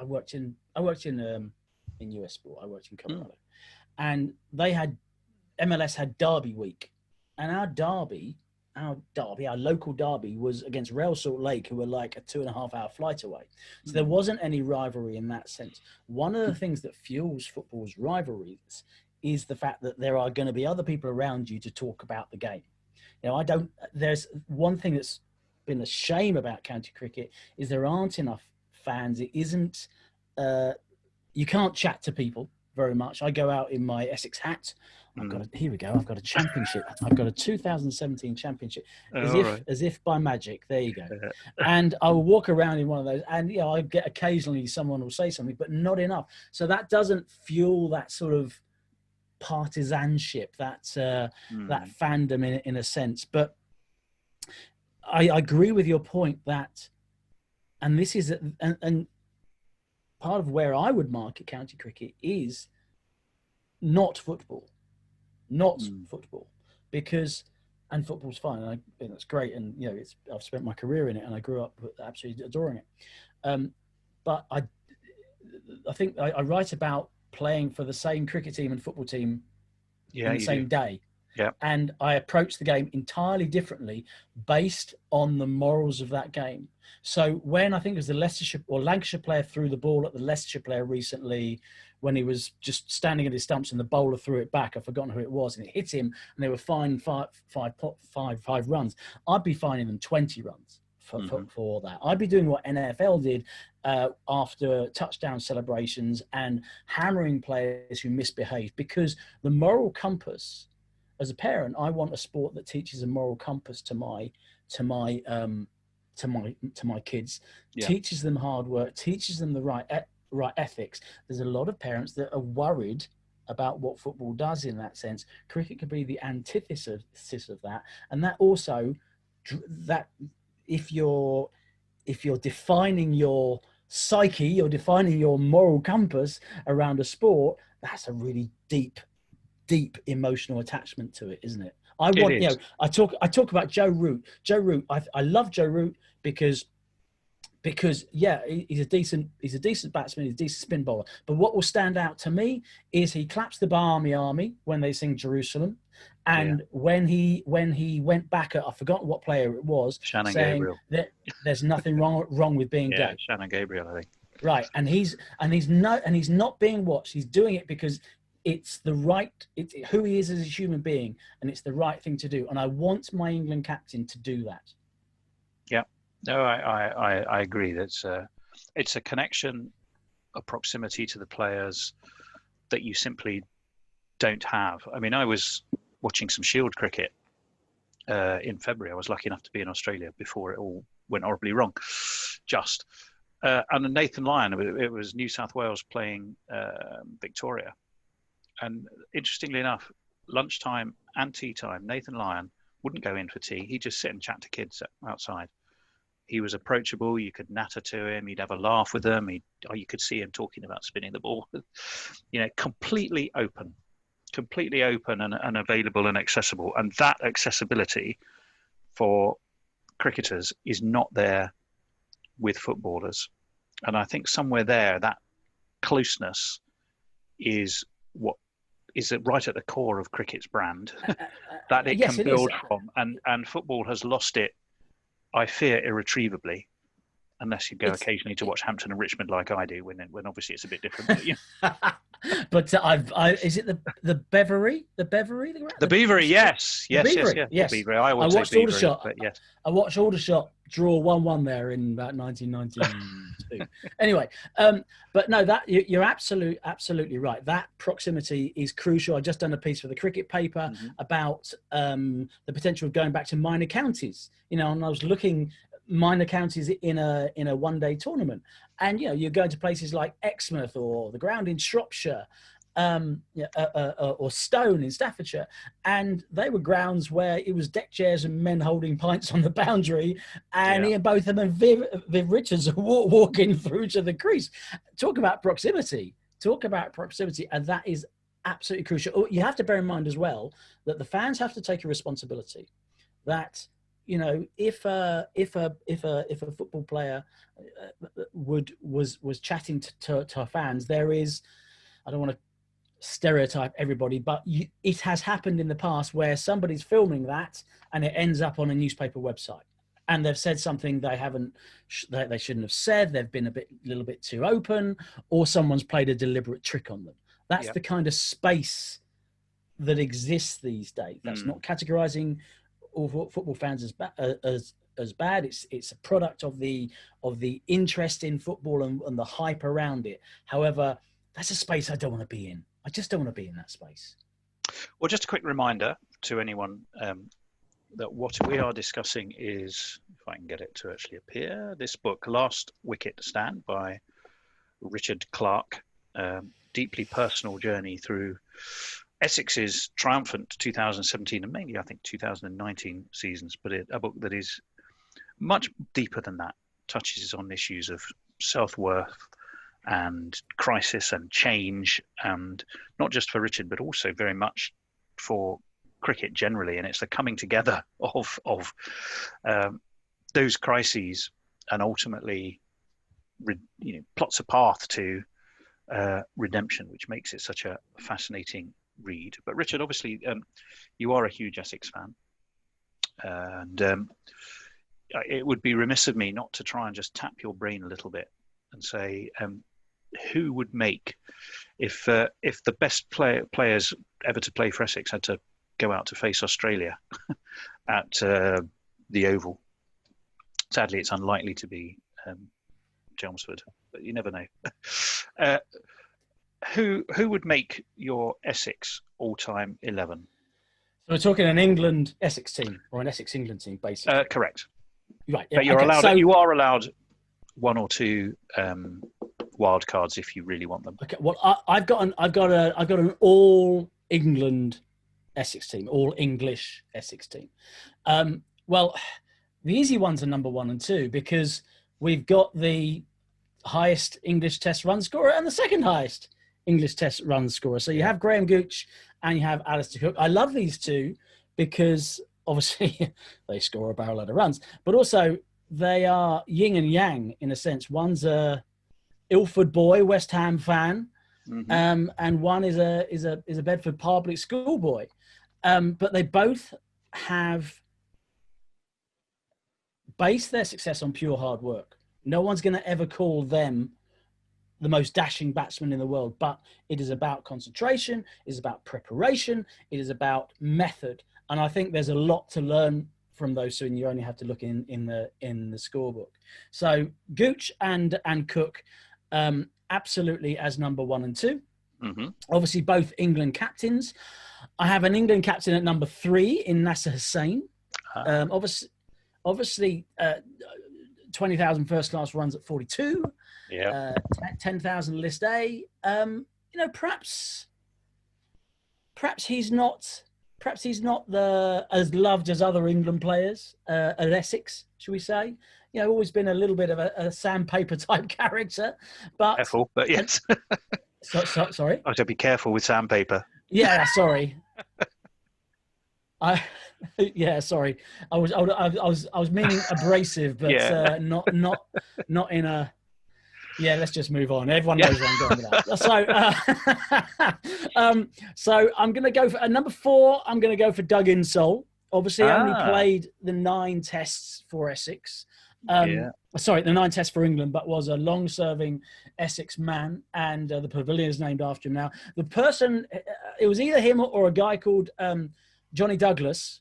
worked in US sport. I worked in Colorado, and MLS had Derby week, and our local derby was against Real Salt Lake, who were like a 2.5 hour flight away. So there wasn't any rivalry in that sense. One of the things that fuels football's rivalries is the fact that there are going to be other people around you to talk about the game. There's one thing that's been a shame about county cricket is there aren't enough fans. It isn't, you can't chat to people very much. I go out in my Essex hat. Here we go. I've got a championship. I've got a 2017 championship. As if by magic. There you go. And I will walk around in one of those, and I get occasionally someone will say something, but not enough. So that doesn't fuel that sort of partisanship, that fandom in a sense. But I agree with your point that, and this is, and part of where I would market county cricket is not football, because, and football's fine, and it's great, and I've spent my career in it, and I grew up absolutely adoring it. But I think I write about playing for the same cricket team and football team in the same day. Yeah. And I approach the game entirely differently based on the morals of that game. So when I think it was the Leicestershire or Lancashire player threw the ball at the Leicestershire player recently, when he was just standing at his stumps and the bowler threw it back, I've forgotten who it was, and it hit him, and they were fined five runs. I'd be fining them 20 runs for that. I'd be doing what NFL did after touchdown celebrations and hammering players who misbehaved, because the moral compass, as a parent, I want a sport that teaches a moral compass to my kids, teaches them hard work, teaches them the right ethics. There's a lot of parents that are worried about what football does in that sense. Cricket could be the antithesis of that, and that also, that if you're defining your psyche, you're defining your moral compass around a sport, that's a really deep emotional attachment to it, isn't it? I talk about Joe Root. I love Joe Root because because he's a decent batsman, he's a decent spin bowler. But what will stand out to me is he claps the Army when they sing Jerusalem, and when he went back at, I forgot what player it was, Shannon saying Gabriel. that there's nothing wrong with being gay. Shannon Gabriel, I think. Right, and he's not being watched. He's doing it because it's who he is as a human being, and it's the right thing to do. And I want my England captain to do that. Yeah, no, I agree. It's a connection, a proximity to the players that you simply don't have. I mean, I was watching some Shield cricket in February. I was lucky enough to be in Australia before it all went horribly wrong. And Nathan Lyon, it was New South Wales playing Victoria. And interestingly enough, lunchtime and tea time, Nathan Lyon wouldn't go in for tea. He'd just sit and chat to kids outside. He was approachable. You could natter to him. He'd have a laugh with them. You could see him talking about spinning the ball. Completely open and available and accessible. And that accessibility for cricketers is not there with footballers. And I think somewhere there, that closeness is what is right at the core of cricket's brand that it can build from. And football has lost it, I fear, irretrievably, unless you go occasionally to watch Hampton and Richmond like I do, when obviously it's a bit different. But is it the Beverley? The Beavery, yes. The Beavery. I always watched say Beavery, Aldershot. but yes. I watched Aldershot draw 1-1 there in about 1992. Anyway, but no, that you're absolutely right. That proximity is crucial. I just done a piece for the cricket paper about the potential of going back to minor counties. And I was looking minor counties in a one-day tournament, and you're going to places like Exmouth or the ground in Shropshire, or Stone in Staffordshire, and they were grounds where it was deck chairs and men holding pints on the boundary, and Ian Botham and Viv Richards walking through to the crease. Talk about proximity, and that is absolutely crucial. You have to bear in mind as well that the fans have to take a responsibility. That if a football player was chatting to fans, there is, I don't want to stereotype everybody, but it has happened in the past where somebody's filming that and it ends up on a newspaper website, and they've said something they shouldn't have said. They've been a little bit too open, or someone's played a deliberate trick on them. That's the kind of space that exists these days. That's not categorizing all football fans as bad. It's a product of the interest in football and the hype around it. However, that's a space I don't want to be in. I just don't want to be in that space. Well, just a quick reminder to anyone that what we are discussing is, if I can get it to actually appear, this book, Last Wicket Stand by Richard Clarke, deeply personal journey through Essex's triumphant 2017 and mainly, I think, 2019 seasons, but a book that is much deeper than that, touches on issues of self-worth and crisis and change, and not just for Richard, but also very much for cricket generally. And it's the coming together of those crises, and ultimately, plots a path to redemption, which makes it such a fascinating read. But Richard, obviously, you are a huge Essex fan, and it would be remiss of me not to try and just tap your brain a little bit and say, who would make, if the best players ever to play for Essex had to go out to face Australia at the Oval? Sadly, it's unlikely to be Chelmsford, but you never know. Who would make your Essex all-time 11? So we're talking an England Essex team or an Essex England team, basically. Correct. Right. But you're allowed. So, you are allowed one or two wild cards if you really want them. Okay. Well, I've got an all England Essex team, all English Essex team. Well, the easy ones are number 1 and 2 because we've got the highest English Test run scorer and the second highest English Test run scorer. So you have Graham Gooch and you have Alistair Cook. I love these two because obviously they score a barrel load of runs, but also they are yin and yang in a sense. One's a Ilford boy, West Ham fan, and one is a Bedford public school boy. But they both have based their success on pure hard work. No one's going to ever call them the most dashing batsman in the world, but it is about concentration, it is about preparation, it is about method. And I think there's a lot to learn from those two, and you only have to look in the scorebook. So Gooch and Cook, absolutely as number 1 and 2. Obviously both England captains. I have an England captain at number 3 in Nasser Hussain. Obviously 20,000 first class runs at 42. 10,000 list A. Perhaps he's not as loved as other England players at Essex, shall we say? Always been a little bit of a sandpaper type character. But careful, but yes. Sorry. I have to be careful with sandpaper. Yeah, sorry. Sorry. I was meaning abrasive, but not in a. Yeah, let's just move on. Everyone knows where I'm going with that. So I'm going to go for number 4. I'm going to go for Doug Insole. Obviously, only played the 9 tests for Essex. Sorry, the 9 tests for England, but was a long-serving Essex man, and the pavilion is named after him now. The person, it was either him or a guy called Johnny Douglas,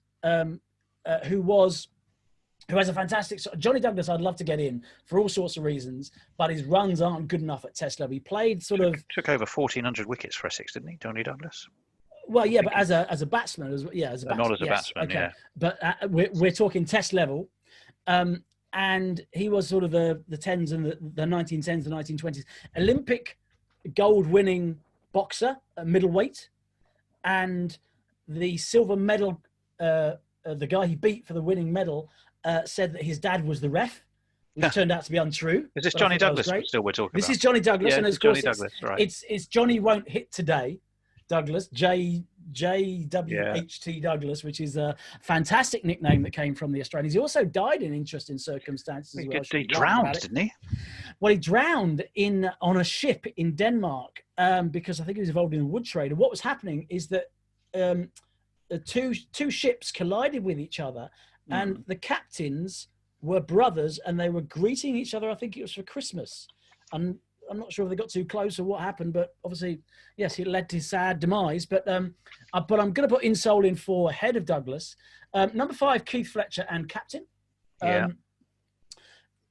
who has a fantastic... Johnny Douglas, I'd love to get in for all sorts of reasons, but his runs aren't good enough at test level. He played took over 1,400 wickets for Essex, didn't he, Johnny Douglas? Well, yeah, but as a batsman, as a batsman. Not as a batsman, okay. Yeah. But we're talking test level. And he was sort of the 10s and the 1910s, the 1920s. Olympic gold-winning boxer, middleweight. And the silver medal, the guy he beat for the winning medal, said that his dad was the ref, which turned out to be untrue. Is this Johnny Douglas still we're talking about? This is Johnny Douglas. Yeah, and of course Johnny Douglas, right. It's Johnny Won't Hit Today, Douglas, JWHT Douglas, which is a fantastic nickname that came from the Australians. He also died in interesting circumstances. He drowned, didn't he? Well, he drowned on a ship in Denmark because I think he was involved in the wood trade. And what was happening is that two ships collided with each other, and the captains were brothers, and they were greeting each other. I think it was for Christmas. And I'm not sure if they got too close or what happened, but obviously, yes, it led to his sad demise. But I'm going to put Insole in for head of Douglas. Number 5, Keith Fletcher and captain.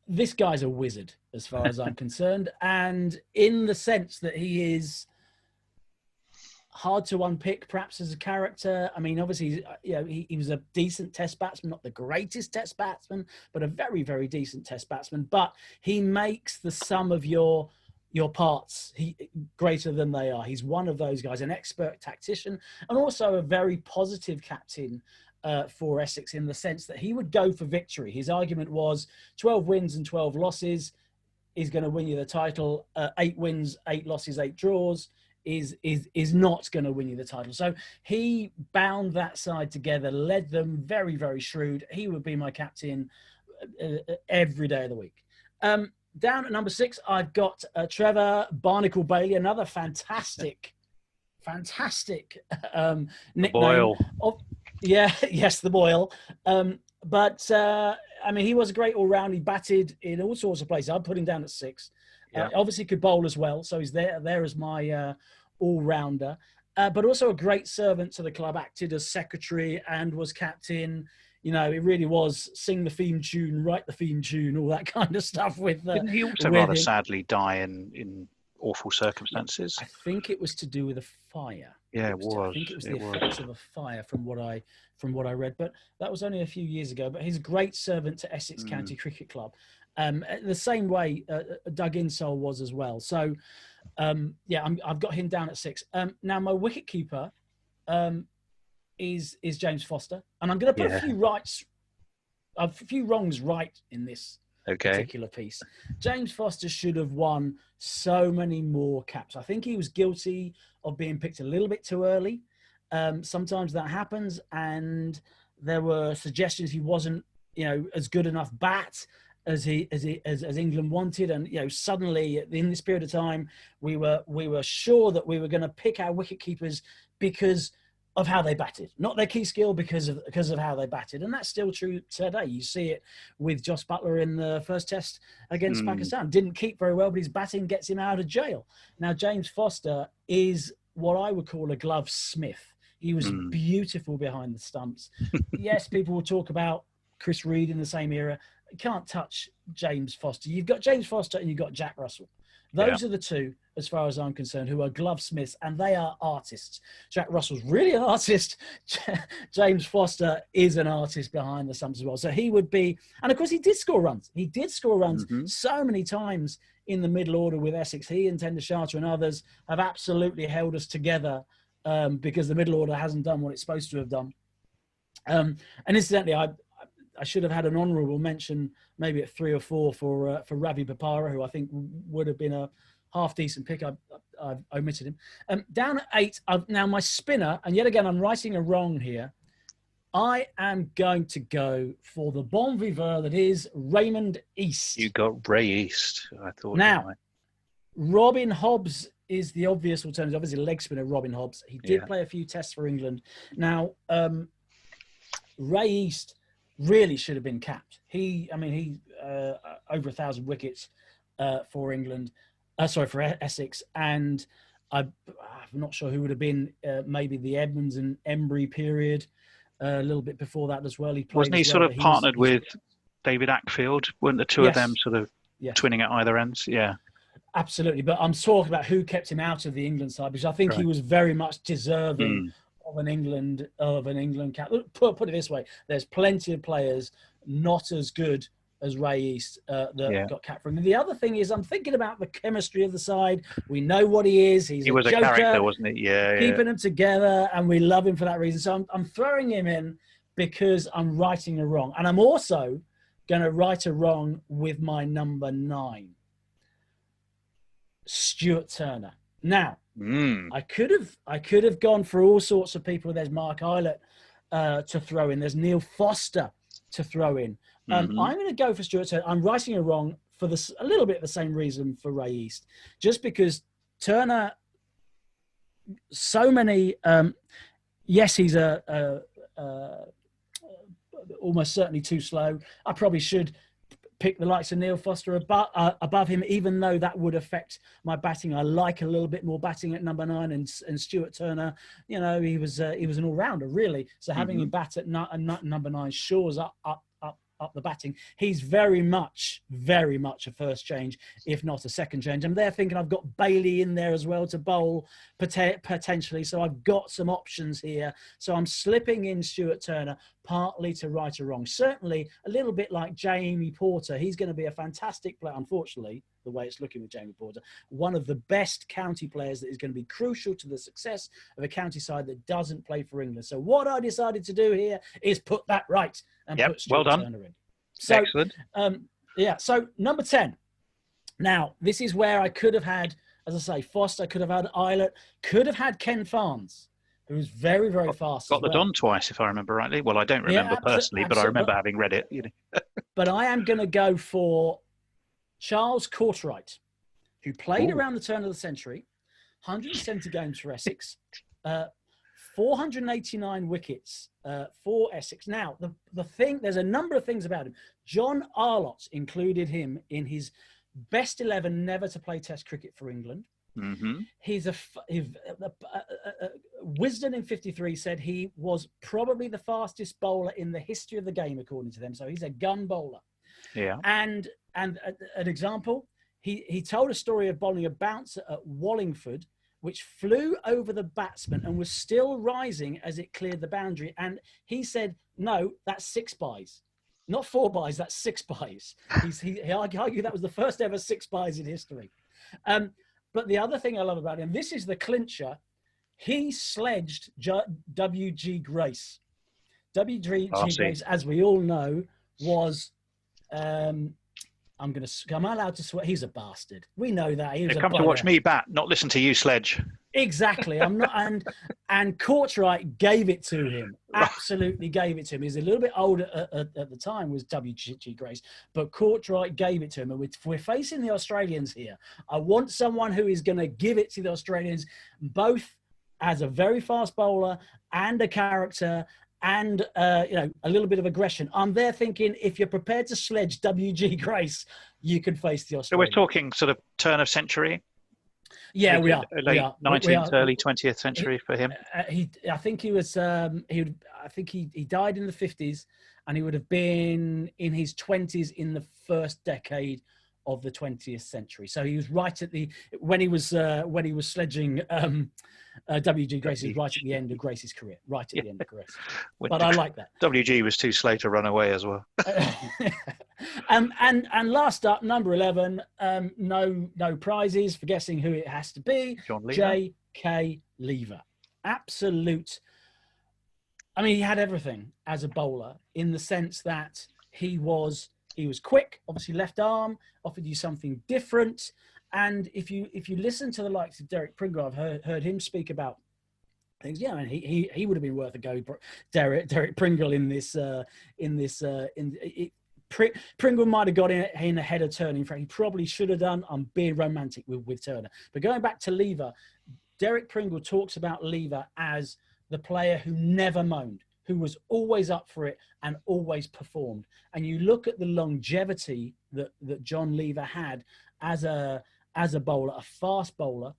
This guy's a wizard as far as I'm concerned. And in the sense that he is hard to unpick, perhaps as a character. I mean, obviously, he was a decent test batsman, not the greatest test batsman, but a very, very decent test batsman. But he makes the sum of your parts greater than they are. He's one of those guys, an expert tactician, and also a very positive captain for Essex in the sense that he would go for victory. His argument was 12 wins and 12 losses is going to win you the title. 8 wins, 8 losses, 8 draws is not going to win you the title. So he bound that side together, led them very, very shrewd. He would be my captain every day of the week. Down at number 6, I've got Trevor Barnacle Bailey, another fantastic nickname. The Boyle. Yes, the Boyle. But I mean, he was a great all-round. He batted in all sorts of places. I'd put him down at 6. Obviously could bowl as well, so he's there as my all-rounder. But also a great servant to the club, acted as secretary and was captain. It really was sing the theme tune, write the theme tune, all that kind of stuff. Didn't he also rather sadly die in awful circumstances? I think it was to do with a fire. Yeah, it was. I think it was the effects of a fire from what I read. But that was only a few years ago. But he's a great servant to Essex County Cricket Club. The same way Doug Insole was as well. So, I've got him down at 6. Now, my wicketkeeper is James Foster. And I'm going to put a few wrongs right in this particular piece. James Foster should have won so many more caps. I think he was guilty of being picked a little bit too early. Sometimes that happens, and there were suggestions he wasn't as good enough bat as England wanted, and suddenly in this period of time we were sure that we were going to pick our wicket keepers because of how they batted, not their key skill, because of how they batted. And that's still true today. You see it with Jos Buttler in the first test against Pakistan. Didn't keep very well, but his batting gets him out of jail. Now, James Foster is what I would call a glove smith. He was beautiful behind the stumps. Yes, people will talk about Chris Reed in the same era. You can't touch James Foster. You've got James Foster and you've got Jack Russell. Those are the two, as far as I'm concerned, who are glovesmiths, and they are artists. Jack Russell's really an artist. James Foster is an artist behind the stumps as well. So he would be, and of course he did score runs. He did score runs so many times in the middle order with Essex. He and Ten Doeschate and others have absolutely held us together because the middle order hasn't done what it's supposed to have done. And incidentally, I should have had an honourable mention, maybe at 3 or 4 for Ravi Bopara, who I think would have been a half decent pick. I've omitted him. Down at 8, now my spinner, and yet again I'm righting a wrong here. I am going to go for the bon vivant that is Raymond East. You got Ray East. I thought. Now, Robin Hobbs is the obvious alternative. Obviously, leg spinner Robin Hobbs. He did play a few tests for England. Now, Ray East really should have been capped. He over 1,000 wickets for England. For Essex, and I'm not sure who would have been maybe the Edmonds and Embry period. A little bit before that as well. Wasn't he sort of partnered with David Ackfield? Weren't the two of them sort of twinning at either ends? Yeah, absolutely. But I'm talking about who kept him out of the England side, because I think he was very much deserving of an England cap. Put it this way: there's plenty of players not as good as Ray East that got capped for him. The other thing is, I'm thinking about the chemistry of the side. We know what he is. He was a joker, character, wasn't he? Yeah, keeping them together, and we love him for that reason. So I'm throwing him in because I'm righting a wrong, and I'm also going to right a wrong with my number 9, Stuart Turner. Now, I could have gone for all sorts of people. There's Mark Eilert to throw in. There's Neil Foster to throw in. I'm going to go for Stuart Turner. I'm writing a wrong for a little bit the same reason for Ray East, just because Turner, so many. Yes, he's almost certainly too slow. I probably should pick the likes of Neil Foster above him, even though that would affect my batting. I like a little bit more batting at number 9, and Stuart Turner, he was an all-rounder really. So having him bat at number 9 shores up the batting. He's very much a first change, if not a second change. I'm there thinking I've got Bailey in there as well to bowl potentially. So I've got some options here. So I'm slipping in Stuart Turner partly to right or wrong. Certainly a little bit like Jamie Porter. He's going to be a fantastic player. Unfortunately, the way it's looking with Jamie Porter, one of the best county players that is going to be crucial to the success of a county side that doesn't play for England. So what I decided to do here is put that right and put Stuart Turner in. So, excellent. So number 10. Now, this is where I could have had, as I say, Foster, could have had Eilert, could have had Ken Farnes, who was very, very fast. Got the Don twice, if I remember rightly. Well, I don't remember personally, but I remember having read it. But I am going to go for Charles Cartwright, who played around the turn of the century, 170 games for Essex, 489 wickets for Essex. Now, there's a number of things about him. John Arlott included him in his best 11 never to play Test cricket for England. He's Wisden in 53 said he was probably the fastest bowler in the history of the game, according to them. So he's a gun bowler. Yeah. And an example, he told a story of bowling a bouncer at Wallingford, which flew over the batsman and was still rising as it cleared the boundary. And he said, no, that's 6 byes. Not 4 byes, that's 6 byes. He argued that was the first ever 6 byes in history. But the other thing I love about him, this is the clincher, he sledged W.G. Grace. W.G. Grace, as we all know, was... am I allowed to swear? He's a bastard. We know that. He was come to watch me bat, not listen to you sledge. Exactly. I'm not, and Courtwright gave it to him. Absolutely gave it to him. He's a little bit older at the time, was W.G. Grace, but Courtwright gave it to him. And we're facing the Australians here. I want someone who is going to give it to the Australians, both as a very fast bowler and a character, and a little bit of aggression. I'm there thinking, if you're prepared to sledge W.G. Grace, you can face the Australians. So we're talking sort of turn of century. Yeah, we are. Late 19th, early 20th century for him. I think he was. I think he died in the 50s, and he would have been in his 20s in the first decade of the 20th century. So he was right at the when he was sledging W.G. Grace. He was right at the end of Grace's career. Right at the end of Grace. But I like that. W.G. was too slow to run away as well. And last up, number 11. No prizes for guessing who it has to be. J.K. Lever. Absolute. I mean, he had everything as a bowler in the sense that he was quick, obviously left arm, offered you something different. And if you listen to the likes of Derek Pringle, I've heard him speak about things. Yeah, and he would have been worth a go. Derek Pringle Pringle might have got in ahead of Turner. In fact, he probably should have done. I'm being romantic with Turner. But going back to Lever, Derek Pringle talks about Lever as the player who never moaned, who was always up for it and always performed. And you look at the longevity that John Lever had as a bowler, a fast bowler,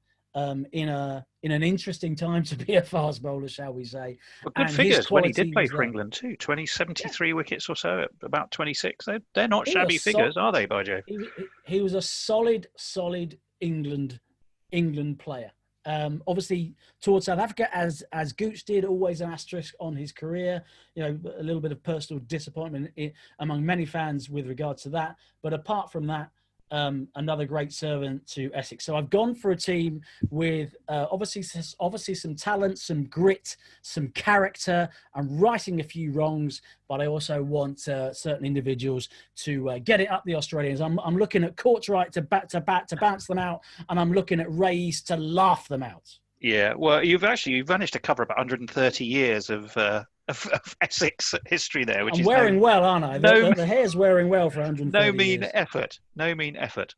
in an interesting time to be a fast bowler, shall we say. Well, good figures when he did play for England too. 73 wickets or so, about 26. They're not shabby figures, are they, by Jove? He was a solid England player. Obviously towards South Africa, as Gooch did, always an asterisk on his career. A little bit of personal disappointment among many fans with regard to that. But apart from that, another great servant to Essex. So I've gone for a team with obviously some talent, some grit, some character. I'm righting a few wrongs, but I also want certain individuals to get it up the Australians. I'm looking at Courtwright to bounce them out, and I'm looking at Ray East to laugh them out. Yeah, well, you've managed to cover about 130 years of Essex history there, which I'm wearing well, aren't I? The hair's wearing well for 130 years. No mean effort.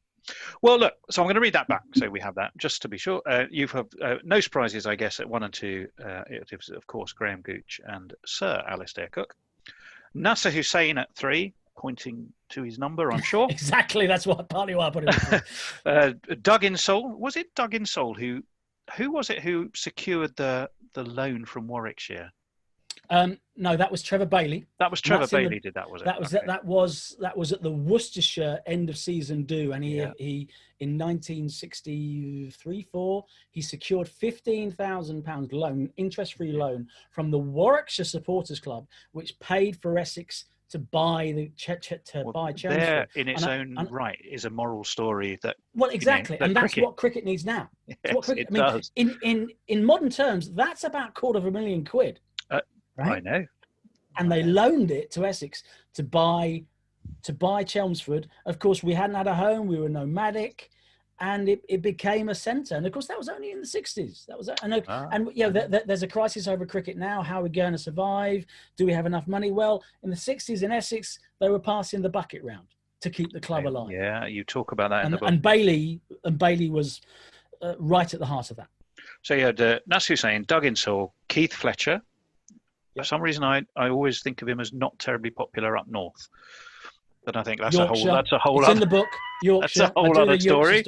Well, look, so I'm going to read that back so we have that, just to be sure. You've had no surprises, I guess, at 1 and 2. It was, of course, Graham Gooch and Sir Alistair Cook. Nasser Hussain at 3, pointing to his number, I'm sure. Exactly, that's partly why I put it. Doug Insole. Was it Doug Insole who was it who secured the loan from Warwickshire? No, that was Trevor Bailey. That was Trevor Bailey did that, was it? That was at the Worcestershire end of season do, and he in 1963-4 he secured £15,000 loan, interest-free loan from the Warwickshire Supporters Club, which paid for Essex to buy buy Chelmsford. There, in its own right, is a moral story that. Well, exactly, and that's what cricket needs now. Yes, it does. In modern terms, that's about £250,000. Right? I know. And they loaned it to Essex to buy Chelmsford. Of course, we hadn't had a home. We were nomadic, and it became a centre. And of course, that was only in the 60s. There's a crisis over cricket now. How are we going to survive? Do we have enough money? Well, in the 60s in Essex, they were passing the bucket round to keep the club alive. Yeah, you talk about that in the book. And Bailey was right at the heart of that. So you had Nasser Hussain, Doug Insole, Keith Fletcher. For some reason, I always think of him as not terribly popular up north, but I think that's Yorkshire. a whole. It's in the book. Yorkshire. That's a whole other story.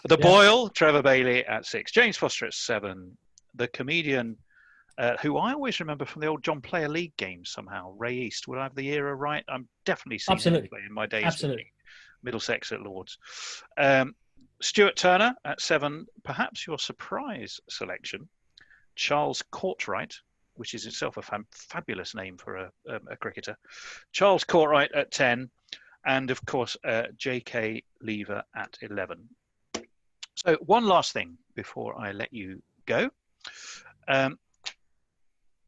The Boyle, Trevor Bailey at 6, James Foster at 7, the comedian who I always remember from the old John Player League games somehow. Ray East. Would I have the era right? I'm definitely seeing him play in my days. Absolutely. Middlesex at Lords. Stuart Turner at 7. Perhaps your surprise selection, Charles Courtwright, which is itself a fabulous name for a cricketer. Charles Courtwright at 10, and of course, J.K. Lever at 11. So one last thing before I let you go.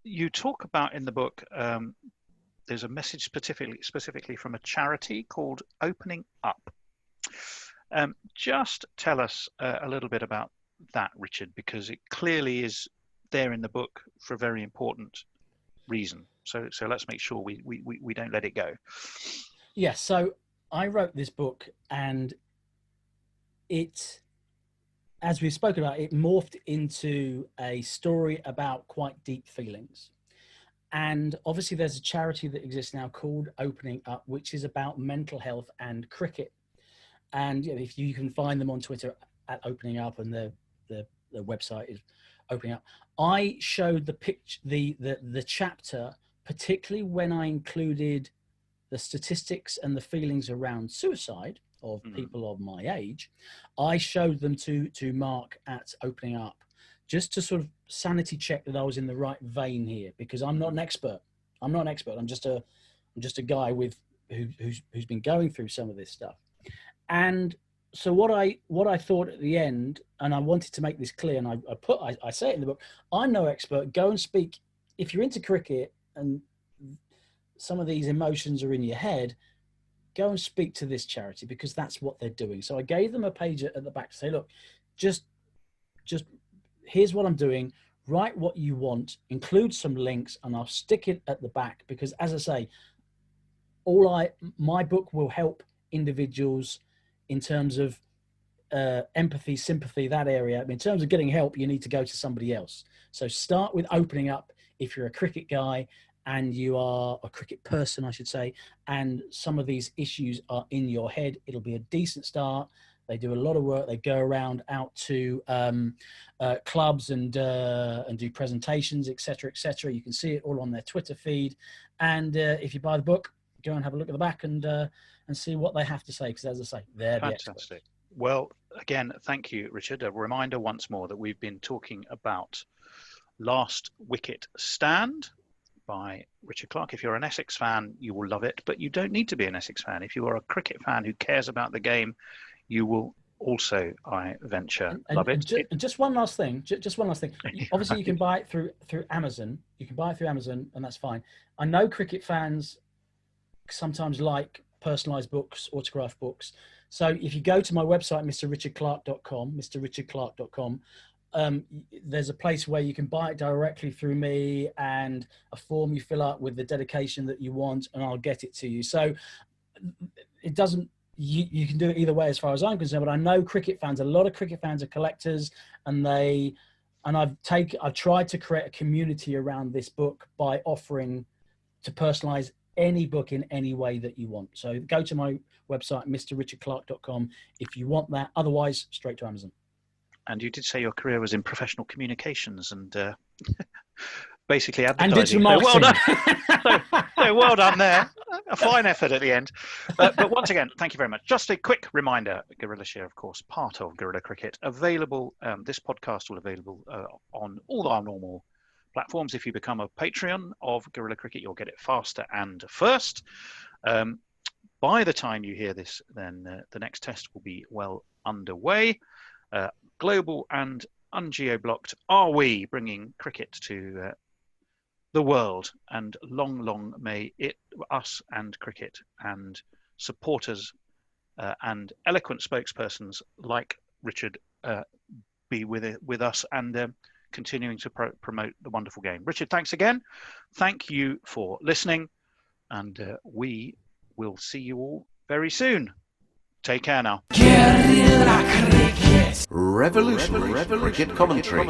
You talk about in the book, there's a message specifically from a charity called Opening Up. Just tell us a little bit about that, Richard, because it clearly is there in the book for a very important reason. So let's make sure we don't let it go. Yes. So I wrote this book, and it, as we've spoken about, it morphed into a story about quite deep feelings. And obviously there's a charity that exists now called Opening Up, which is about mental health and cricket. And if you can find them on Twitter at Opening Up, and the website is Opening Up. I showed the picture, the chapter, particularly when I included the statistics and the feelings around suicide of people of my age. I showed them to Mark at Opening Up, just to sort of sanity check that I was in the right vein here, because I'm not an expert. I'm just a guy who's been going through some of this stuff. And so what I thought at the end, and I wanted to make this clear, and I say it in the book, I'm no expert. Go and speak. If you're into cricket and some of these emotions are in your head, go and speak to this charity, because that's what they're doing. So I gave them a page at the back to say, look, just here's what I'm doing. Write what you want, include some links, and I'll stick it at the back, because as I say, my book will help individuals in terms of empathy, sympathy, that area. I mean, in terms of getting help, you need to go to somebody else. So start with Opening Up if you're a cricket guy and you are a cricket person, I should say, and some of these issues are in your head. It'll be a decent start. They do a lot of work. They go around out to clubs and do presentations, etc., etc. You can see it all on their Twitter feed. And if you buy the book, go and have a look at the back and see what they have to say, because as I say, they're fantastic. The experts. Well, again, thank you, Richard. A reminder once more that we've been talking about Last Wicket Stand by Richard Clarke. If you're an Essex fan, you will love it, but you don't need to be an Essex fan. If you are a cricket fan who cares about the game, you will also, I venture, love it. And just one last thing. Obviously, you can buy it through Amazon. You can buy it through Amazon, and that's fine. I know cricket fans sometimes like personalized books, autographed books. So if you go to my website, mrrichardclarke.com, there's a place where you can buy it directly through me, and a form you fill out with the dedication that you want, and I'll get it to you. So it doesn't, you can do it either way as far as I'm concerned, but I know cricket fans, a lot of cricket fans are collectors, and I've tried to create a community around this book by offering to personalize any book in any way that you want. So go to my website, mrrichardclarke.com, if you want that. Otherwise, straight to Amazon. And you did say your career was in professional communications and basically advertising. And digital marketing. So well done. so well done there. A fine effort at the end. But once again, thank you very much. Just a quick reminder, Guerillashire, of course, part of Guerrilla Cricket, available, this podcast will be available on all our normal platforms. If you become a Patreon of Guerrilla Cricket, you'll get it faster and first. By the time you hear this, then the next test will be well underway. Global and ungeo-blocked are we, bringing cricket to the world, and long may it, us and cricket and supporters and eloquent spokespersons like Richard be with us and continuing to promote the wonderful game. Richard, thanks again. Thank you for listening, and we will see you all very soon. Take care now. Revolutionary cricket commentary.